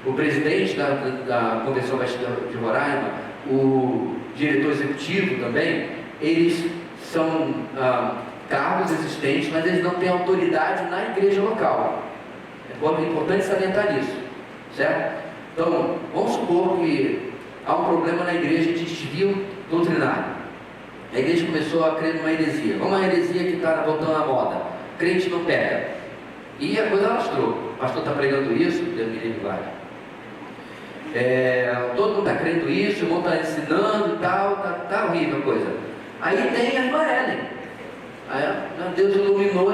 O presidente da Convenção Batista de Roraima, o diretor executivo também, eles são cargos existentes, mas eles não têm autoridade na igreja local. É importante salientar isso, certo? Então, vamos supor que há um problema na igreja de desvio doutrinário. A igreja começou a crer numa heresia. Uma heresia que está voltando à moda. Crente não peca. E a coisa alastrou. O pastor está pregando isso, Deus me livre, vai. Todo mundo está crendo isso, o irmão está ensinando e tal, tá horrível a coisa. Aí tem a irmã Ellen. Aí, Deus iluminou,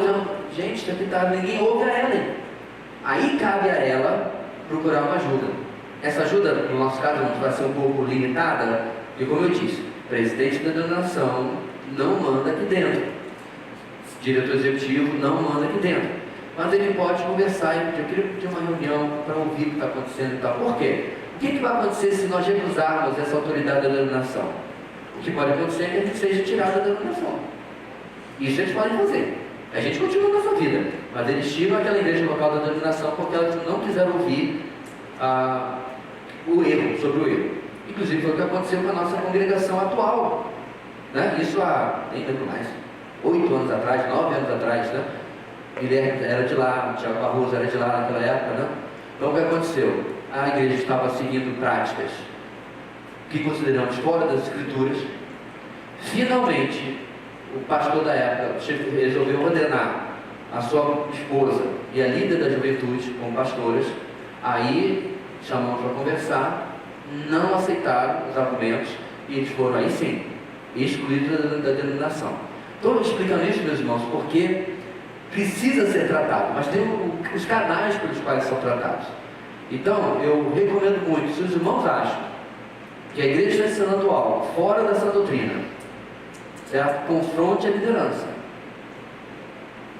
gente, isso aqui tá, ninguém ouve a Ellen. Aí cabe a ela procurar uma ajuda. Essa ajuda, no nosso caso, vai ser um pouco limitada, e como eu disse, o presidente da denominação não manda aqui dentro. O diretor executivo não manda aqui dentro. Mas ele pode conversar e pedir, eu queria pedir uma reunião para ouvir o que está acontecendo e tal. Por quê? O que vai acontecer se nós recusarmos essa autoridade da denominação? O que pode acontecer é que a gente seja tirado da denominação. Isso eles podem fazer. A gente continua a nossa vida, mas eles tiram aquela igreja local da denominação porque elas não quiseram ouvir o erro, sobre o erro. Inclusive foi o que aconteceu com a nossa congregação atual. Né? Isso há, nem lembro mais, 8 anos atrás, 9 anos atrás, né? Guilherme era de lá, Tiago Barroso era de lá naquela época, né? Então o que aconteceu? A igreja estava seguindo práticas que consideramos fora das escrituras. Finalmente, o pastor da época resolveu ordenar a sua esposa e a líder da juventude como pastoras. Aí chamamos para conversar, não aceitaram os argumentos e eles foram aí sim excluídos da denominação. Estou explicando isso, meus irmãos, porque precisa ser tratado, mas tem os canais pelos quais são tratados. Então, eu recomendo muito, se os irmãos acham que a igreja está ensinando algo fora dessa doutrina, certo? Confronte a liderança.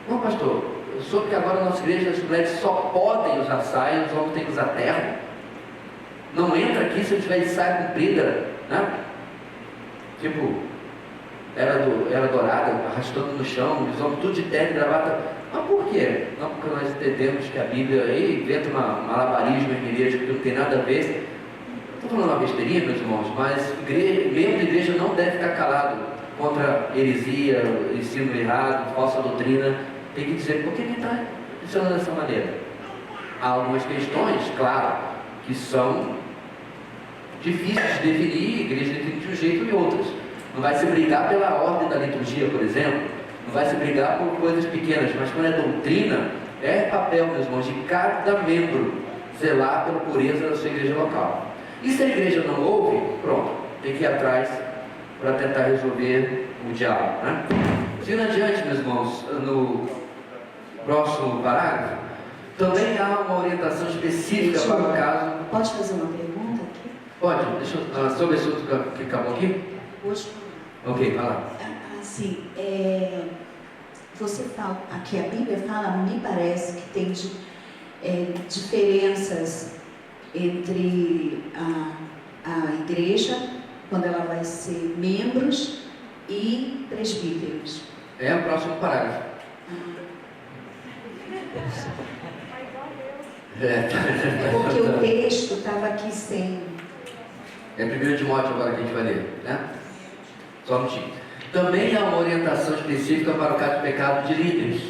Não, pastor, eu soube que agora na nossa igreja as mulheres só podem usar saia, os homens têm que usar terno. Não entra aqui se eu tiver de saia comprida, né? Tipo, era dourada, arrastando no chão, os homens tudo de terno e gravata. Mas por quê? Não, porque nós entendemos que a Bíblia aí inventa um malabarismo hermenêutico que não tem nada a ver. Estou falando uma besteirinha, meus irmãos, mas membro da igreja não deve ficar calado contra heresia, ensino errado, falsa doutrina. Tem que dizer por que ele está ensinando dessa maneira. Há algumas questões, claro, que são difíceis de definir, a igreja define de um jeito e outras. Não vai se brigar pela ordem da liturgia, por exemplo, não vai se brigar por coisas pequenas, mas quando é doutrina, é papel, meus irmãos, de cada membro zelar pela pureza da sua igreja local. E se a igreja não ouve, pronto, tem que ir atrás para tentar resolver o diálogo, né? Seguindo adiante, meus irmãos, no próximo parágrafo, também há uma orientação específica para o caso. Pode fazer uma pergunta aqui? Pode, deixa eu, sobre esse assunto que acabou aqui? Hoje. Ok, vai lá. Assim, você fala, aqui a Bíblia fala, me parece que tem diferenças entre a igreja, quando ela vai ser membros e presbíteros. É o próximo parágrafo. Porque o texto estava aqui sem. É 1 Timóteo agora que a gente vai ler, né? Só um minutinho. Também há uma orientação específica para o caso de pecado de líderes.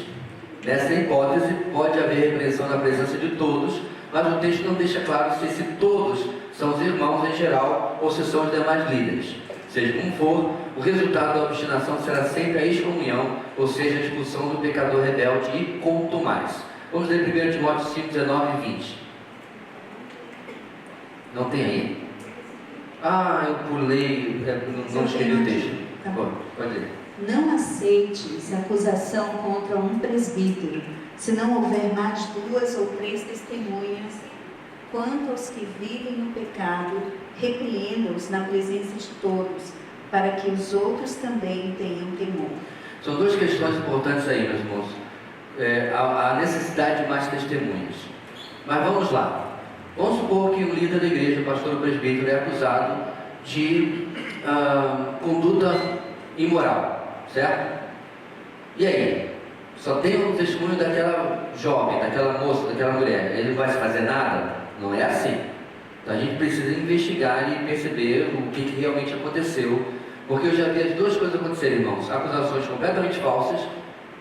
Nessa hipótese, pode haver repreensão na presença de todos, mas o texto não deixa claro se todos são os irmãos em geral ou se são os demais líderes. Seja como for, o resultado da obstinação será sempre a excomunhão, ou seja, a expulsão do pecador rebelde e contumaz. Vamos ler 1 Timóteo 5, 19 e 20. Não tem aí? Eu pulei, não escrevi o texto. Tá. Bom, pode ler. Não aceites acusação contra um presbítero, se não houver mais de 2 ou 3 testemunhas. Quanto aos que vivem no pecado, repreenda-os na presença de todos, para que os outros também tenham temor. São duas questões importantes aí, meus irmãos. A necessidade de mais testemunhas. Mas vamos lá. Vamos supor que o líder da igreja, o pastor ou presbítero, é acusado de conduta imoral, certo? E aí? Só tem o testemunho daquela jovem, daquela moça, daquela mulher. Ele não vai fazer nada? Não é assim. Então a gente precisa investigar e perceber o que realmente aconteceu. Porque eu já vi as duas coisas acontecerem, irmãos. Acusações completamente falsas,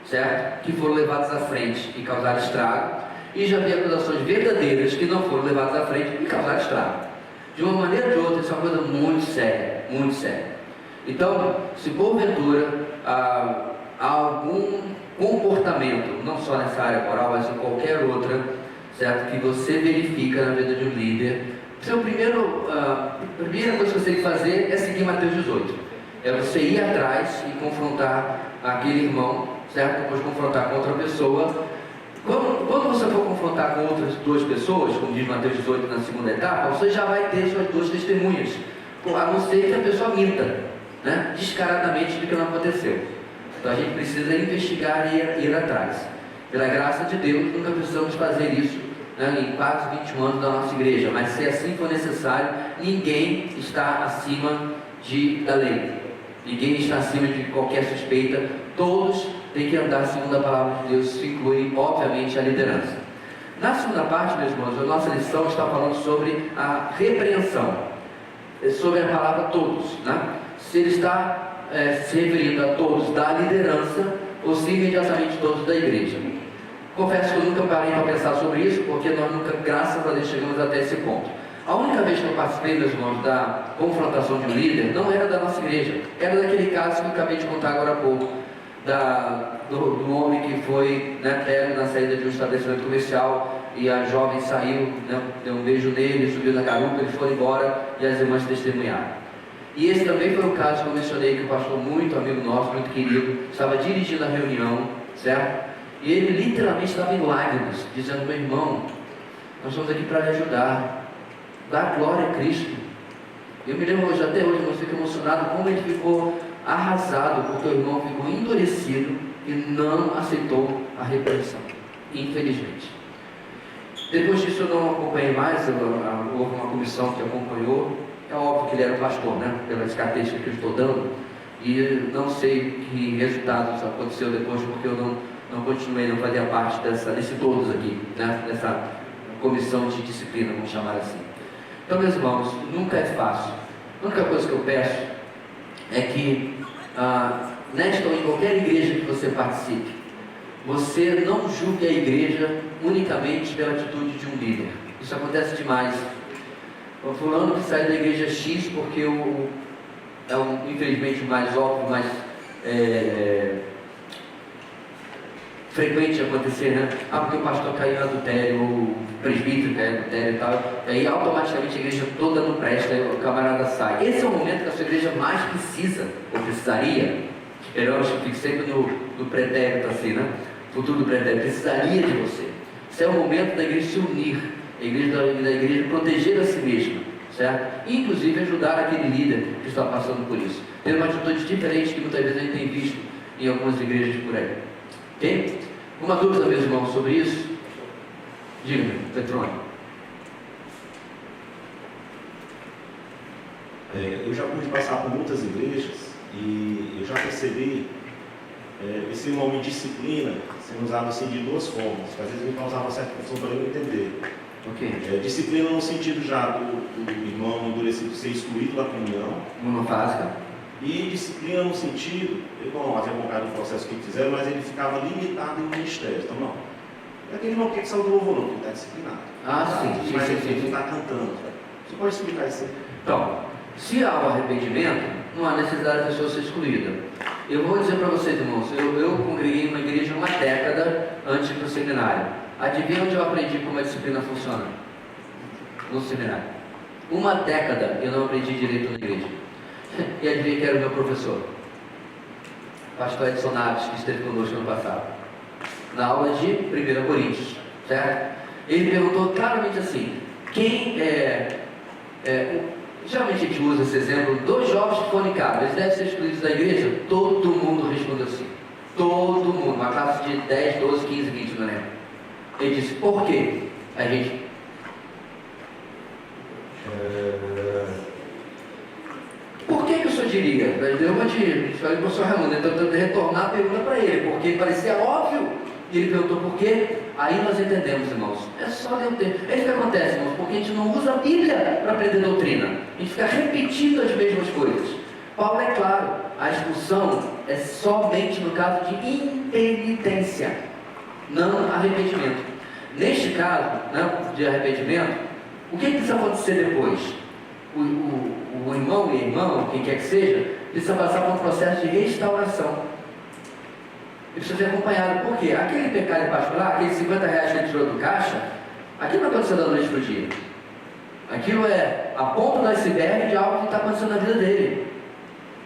certo? Que foram levadas à frente e causaram estrago. E já vi acusações verdadeiras que não foram levadas à frente e causaram estrago. De uma maneira ou de outra, isso é uma coisa muito séria, muito séria. Então, se porventura há algum comportamento, não só nessa área moral, mas em qualquer outra, certo? Que você verifica na vida de um líder, a primeira coisa que você tem que fazer é seguir Mateus 18. É você ir atrás e confrontar aquele irmão, certo? Depois confrontar com outra pessoa. Quando você for confrontar com outras duas pessoas, como diz Mateus 18 na segunda etapa, você já vai ter suas duas testemunhas, a não ser que a pessoa minta, né? Descaradamente do que não aconteceu. Então a gente precisa investigar e ir atrás. Pela graça de Deus, nunca precisamos fazer isso, né, em quase 21 anos da nossa igreja, mas se assim for necessário, ninguém está acima da lei. Ninguém está acima de qualquer suspeita. Todos têm que andar segundo a palavra de Deus. Isso inclui, obviamente, a liderança. Na segunda parte, meus irmãos, a nossa lição está falando sobre a repreensão, sobre a palavra todos, né? Se ele está se referindo a todos da liderança ou se imediatamente todos da igreja. Confesso que eu nunca parei para pensar sobre isso, porque nós nunca, graças a Deus, chegamos até esse ponto. A única vez que eu participei, meus irmãos, da confrontação de um líder, não era da nossa igreja, era daquele caso que eu acabei de contar agora há pouco, do homem que foi, né, pego na saída de um estabelecimento comercial e a jovem saiu, né, deu um beijo nele, subiu na garupa, ele foi embora e as irmãs testemunharam. E esse também foi o caso que eu mencionei, que o pastor, muito amigo nosso, muito querido, estava dirigindo a reunião, certo? E ele literalmente estava em lágrimas, dizendo: meu irmão, nós estamos aqui para lhe ajudar, dar glória a Cristo. Eu me lembro hoje, até hoje, eu fico emocionado como ele ficou arrasado, porque o irmão ficou endurecido e não aceitou a repreensão, infelizmente. Depois disso eu não acompanhei mais, houve uma comissão que acompanhou. É óbvio que ele era o pastor, né? Pelas características que eu estou dando, e não sei que resultados aconteceu depois, porque eu não continuei, não fazia parte desse todos aqui, né? Dessa comissão de disciplina, vamos chamar assim. Então, meus irmãos, nunca é fácil. A única coisa que eu peço é que, nesta ou em qualquer igreja que você participe, você não julgue a igreja unicamente pela atitude de um líder. Isso acontece demais. O fulano que sai da igreja X porque infelizmente, o mais óbvio, mais frequente acontecer, né? Porque o pastor caiu em adultério, o presbítero caiu em adultério e tal, e aí automaticamente a igreja toda não presta, o camarada sai. Esse é o momento que a sua igreja mais precisa, ou precisaria, esperamos que fique sempre no pretérito assim, né? Futuro do pretérito, precisaria de você. Esse é o momento da igreja se unir, a igreja da igreja proteger a si mesma, certo? E inclusive ajudar aquele líder que está passando por isso. Ter uma atitude diferente que muitas vezes a gente tem visto em algumas igrejas por aí. Ok? Uma dúvida, meus irmãos, sobre isso? Diga-me, Petrônio. Eu já pude passar por muitas igrejas e eu já percebi esse nome disciplina sendo usado assim de duas formas, que às vezes me causava uma certa confusão para eu entender. Ok. Disciplina no sentido já do irmão endurecido ser excluído da comunhão. Monofásica. E disciplina no sentido, eu não havia acompanhado o processo que fizeram, mas ele ficava limitado em ministério. Então, não. Aquele irmão que saiu do louvor, não, ele está disciplinado. Sim. Mas ele está cantando. Você pode explicar isso aí? Então, se há um arrependimento, não há necessidade da pessoa ser excluída. Eu vou dizer para vocês, irmãos, eu congreguei uma igreja uma década antes do seminário. Adivinha onde eu aprendi como a disciplina funciona? No seminário. Uma década eu não aprendi direito na igreja. E adivinha quem era o meu professor? Pastor Edson Naves, que esteve conosco no passado, na aula de 1 Coríntios, certo? Ele perguntou claramente assim: geralmente a gente usa esse exemplo, 2 jovens que fornicaram, eles devem ser excluídos da igreja? Todo mundo respondeu assim. Todo mundo, uma classe de 10, 12, 15, 20, não lembro. Ele disse: por quê? A gente... Por que o senhor diria. Deu uma de. Falei para o senhor Raimundo, então eu tentei retornar a pergunta para ele, porque parecia óbvio. E ele perguntou por quê. Aí nós entendemos, irmãos. É só ler o texto. É isso que acontece, irmãos, porque a gente não usa a Bíblia para aprender doutrina. A gente fica repetindo as mesmas coisas. Paulo é claro, a expulsão é somente no caso de impenitência, não arrependimento. Neste caso, né, de arrependimento, o que precisa acontecer depois? O irmão e a irmã, quem quer que seja, precisa passar por um processo de restauração. Ele precisa ser acompanhado. Por quê? Aquele pecado em particular, aqueles 50 reais que ele tirou do caixa, aquilo não aconteceu da noite para o dia. Aquilo é a ponta do iceberg de algo que está acontecendo na vida dele.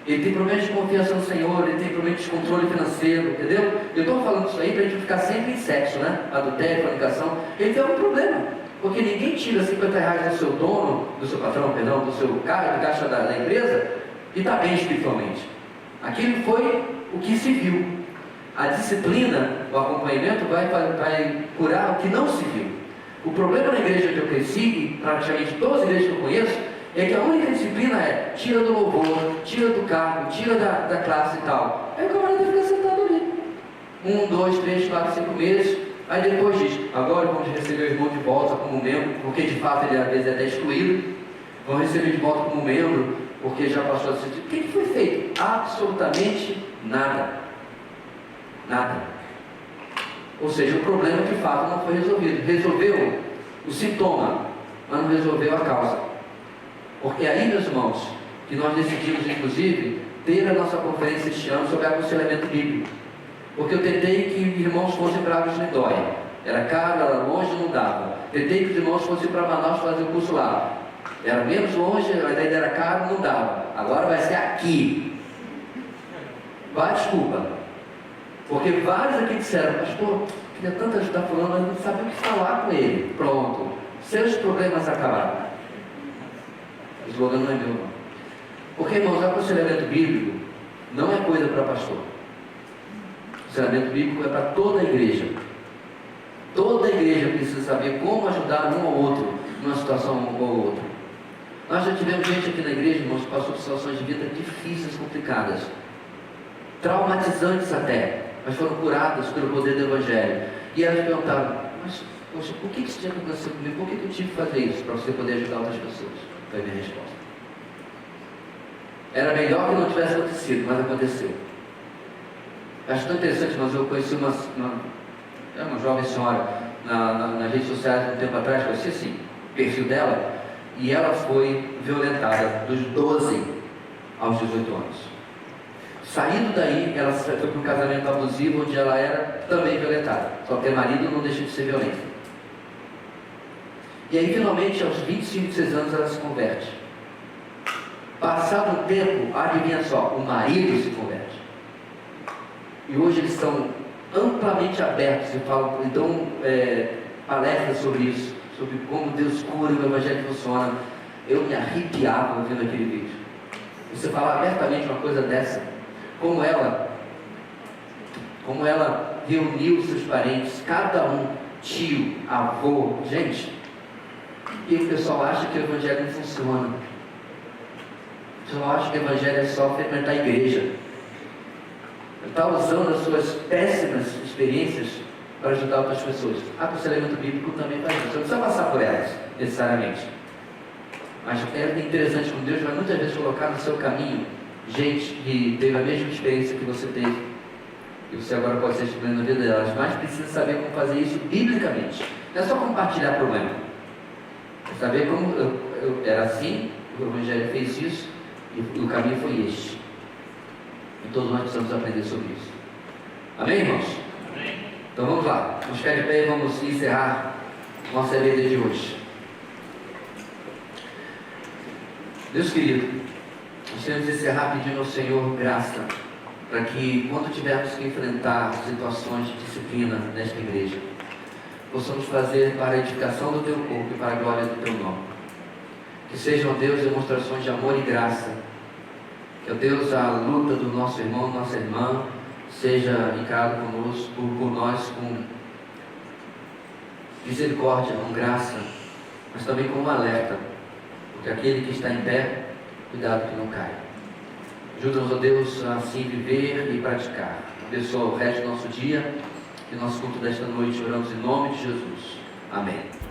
Ele tem problemas de confiança no Senhor, ele tem problemas de controle financeiro, entendeu? Eu estou falando isso aí para a gente ficar sempre em sexo, né? Adultério, fornicação. Ele tem algum problema, porque ninguém tira 50 reais do seu dono, do seu patrão, perdão, do seu cara, do caixa da empresa, e está bem espiritualmente. Aquilo foi o que se viu. A disciplina, o acompanhamento vai curar o que não se viu. O problema na igreja que eu cresci, e praticamente todas as igrejas que eu conheço, é que a única disciplina é tira do louvor, tira do cargo, tira da classe e tal. Aí o camarada fica sentado ali. 1, 2, 3, 4, 5 meses. Aí depois diz, agora vamos receber o irmão de volta como membro, porque de fato ele às vezes é até excluído. Vamos receber de volta como membro, porque já passou a ser. O que foi feito? Absolutamente nada. Nada. Ou seja, o problema de fato não foi resolvido. Resolveu o sintoma, mas não resolveu a causa. Porque aí, meus irmãos, que nós decidimos, inclusive, ter a nossa conferência este ano sobre aconselhamento bíblico. Porque eu tentei que os irmãos fossem para Águas de Lindóia. Era caro, era longe, não dava. Tentei que os irmãos fossem para Manaus fazer o curso lá. Era menos longe, ainda era caro, não dava. Agora vai ser aqui. Vai, desculpa. Porque vários aqui disseram, pastor, queria tanto ajudar fulano, mas não sabe o que falar com ele. Pronto. Seus problemas acabaram. O slogan não é meu, não. Porque, irmãos, o aconselhamento bíblico não é coisa para pastor. O aconselhamento bíblico é para toda a igreja. Toda a igreja precisa saber como ajudar um ao outro numa situação um ao outro. Nós já tivemos gente aqui na igreja, irmãos, que passou por situações de vida difíceis, complicadas, traumatizantes até, mas foram curadas pelo poder do Evangelho. E elas perguntaram, mas, poxa, por que isso tinha acontecido comigo? Por que eu tive que fazer isso? Para você poder ajudar outras pessoas. Foi a minha resposta. Era melhor que não tivesse acontecido, mas aconteceu. Acho tão interessante, mas eu conheci uma jovem senhora nas redes sociais um tempo atrás, conheci assim, o perfil dela, e ela foi violentada dos 12 aos 18 anos. Saindo daí, ela foi para um casamento abusivo, onde ela era também violentada. Só que o marido não deixou de ser violento. E aí, finalmente, aos 25, 26 anos, ela se converte. Passado um tempo, adivinha só, o marido se converte. E hoje eles estão amplamente abertos e dão palestras sobre isso, sobre como Deus cura e o Evangelho funciona. Eu me arrepiava ouvindo aquele vídeo. Você falar abertamente uma coisa dessa, como ela reuniu seus parentes, cada um, tio, avô, gente. E o pessoal acha que o Evangelho não funciona. O pessoal acha que o Evangelho é só frequentar a igreja. Está usando as suas péssimas experiências para ajudar outras pessoas. Aconselhamento bíblico também faz isso. Você não precisa passar por elas, necessariamente. Mas é interessante como Deus vai muitas vezes colocar no seu caminho gente que teve a mesma experiência que você teve. E você agora pode ser estudando na vida delas. Mas precisa saber como fazer isso biblicamente. Não é só compartilhar problema. É saber como eu era assim, o Evangelho fez isso, e o caminho foi este. E todos nós precisamos aprender sobre isso. Amém, irmãos? Amém. Então vamos lá. Vamos ficar de pé e vamos encerrar nossa vida de hoje. Deus querido, nós temos que encerrar pedindo ao Senhor graça, para que quando tivermos que enfrentar situações de disciplina nesta igreja, possamos fazer para a edificação do Teu corpo e para a glória do Teu nome. Que sejam, Deus, demonstrações de amor e graça. Que, ó Deus, a luta do nosso irmão, nossa irmã, seja encarada conosco, por nós com misericórdia, com graça, mas também com um alerta. Porque aquele que está em pé, cuidado que não caia. Ajuda-nos, ó Deus, a assim viver e praticar. Abençoa o resto do nosso dia e nosso culto desta noite. Oramos em nome de Jesus. Amém.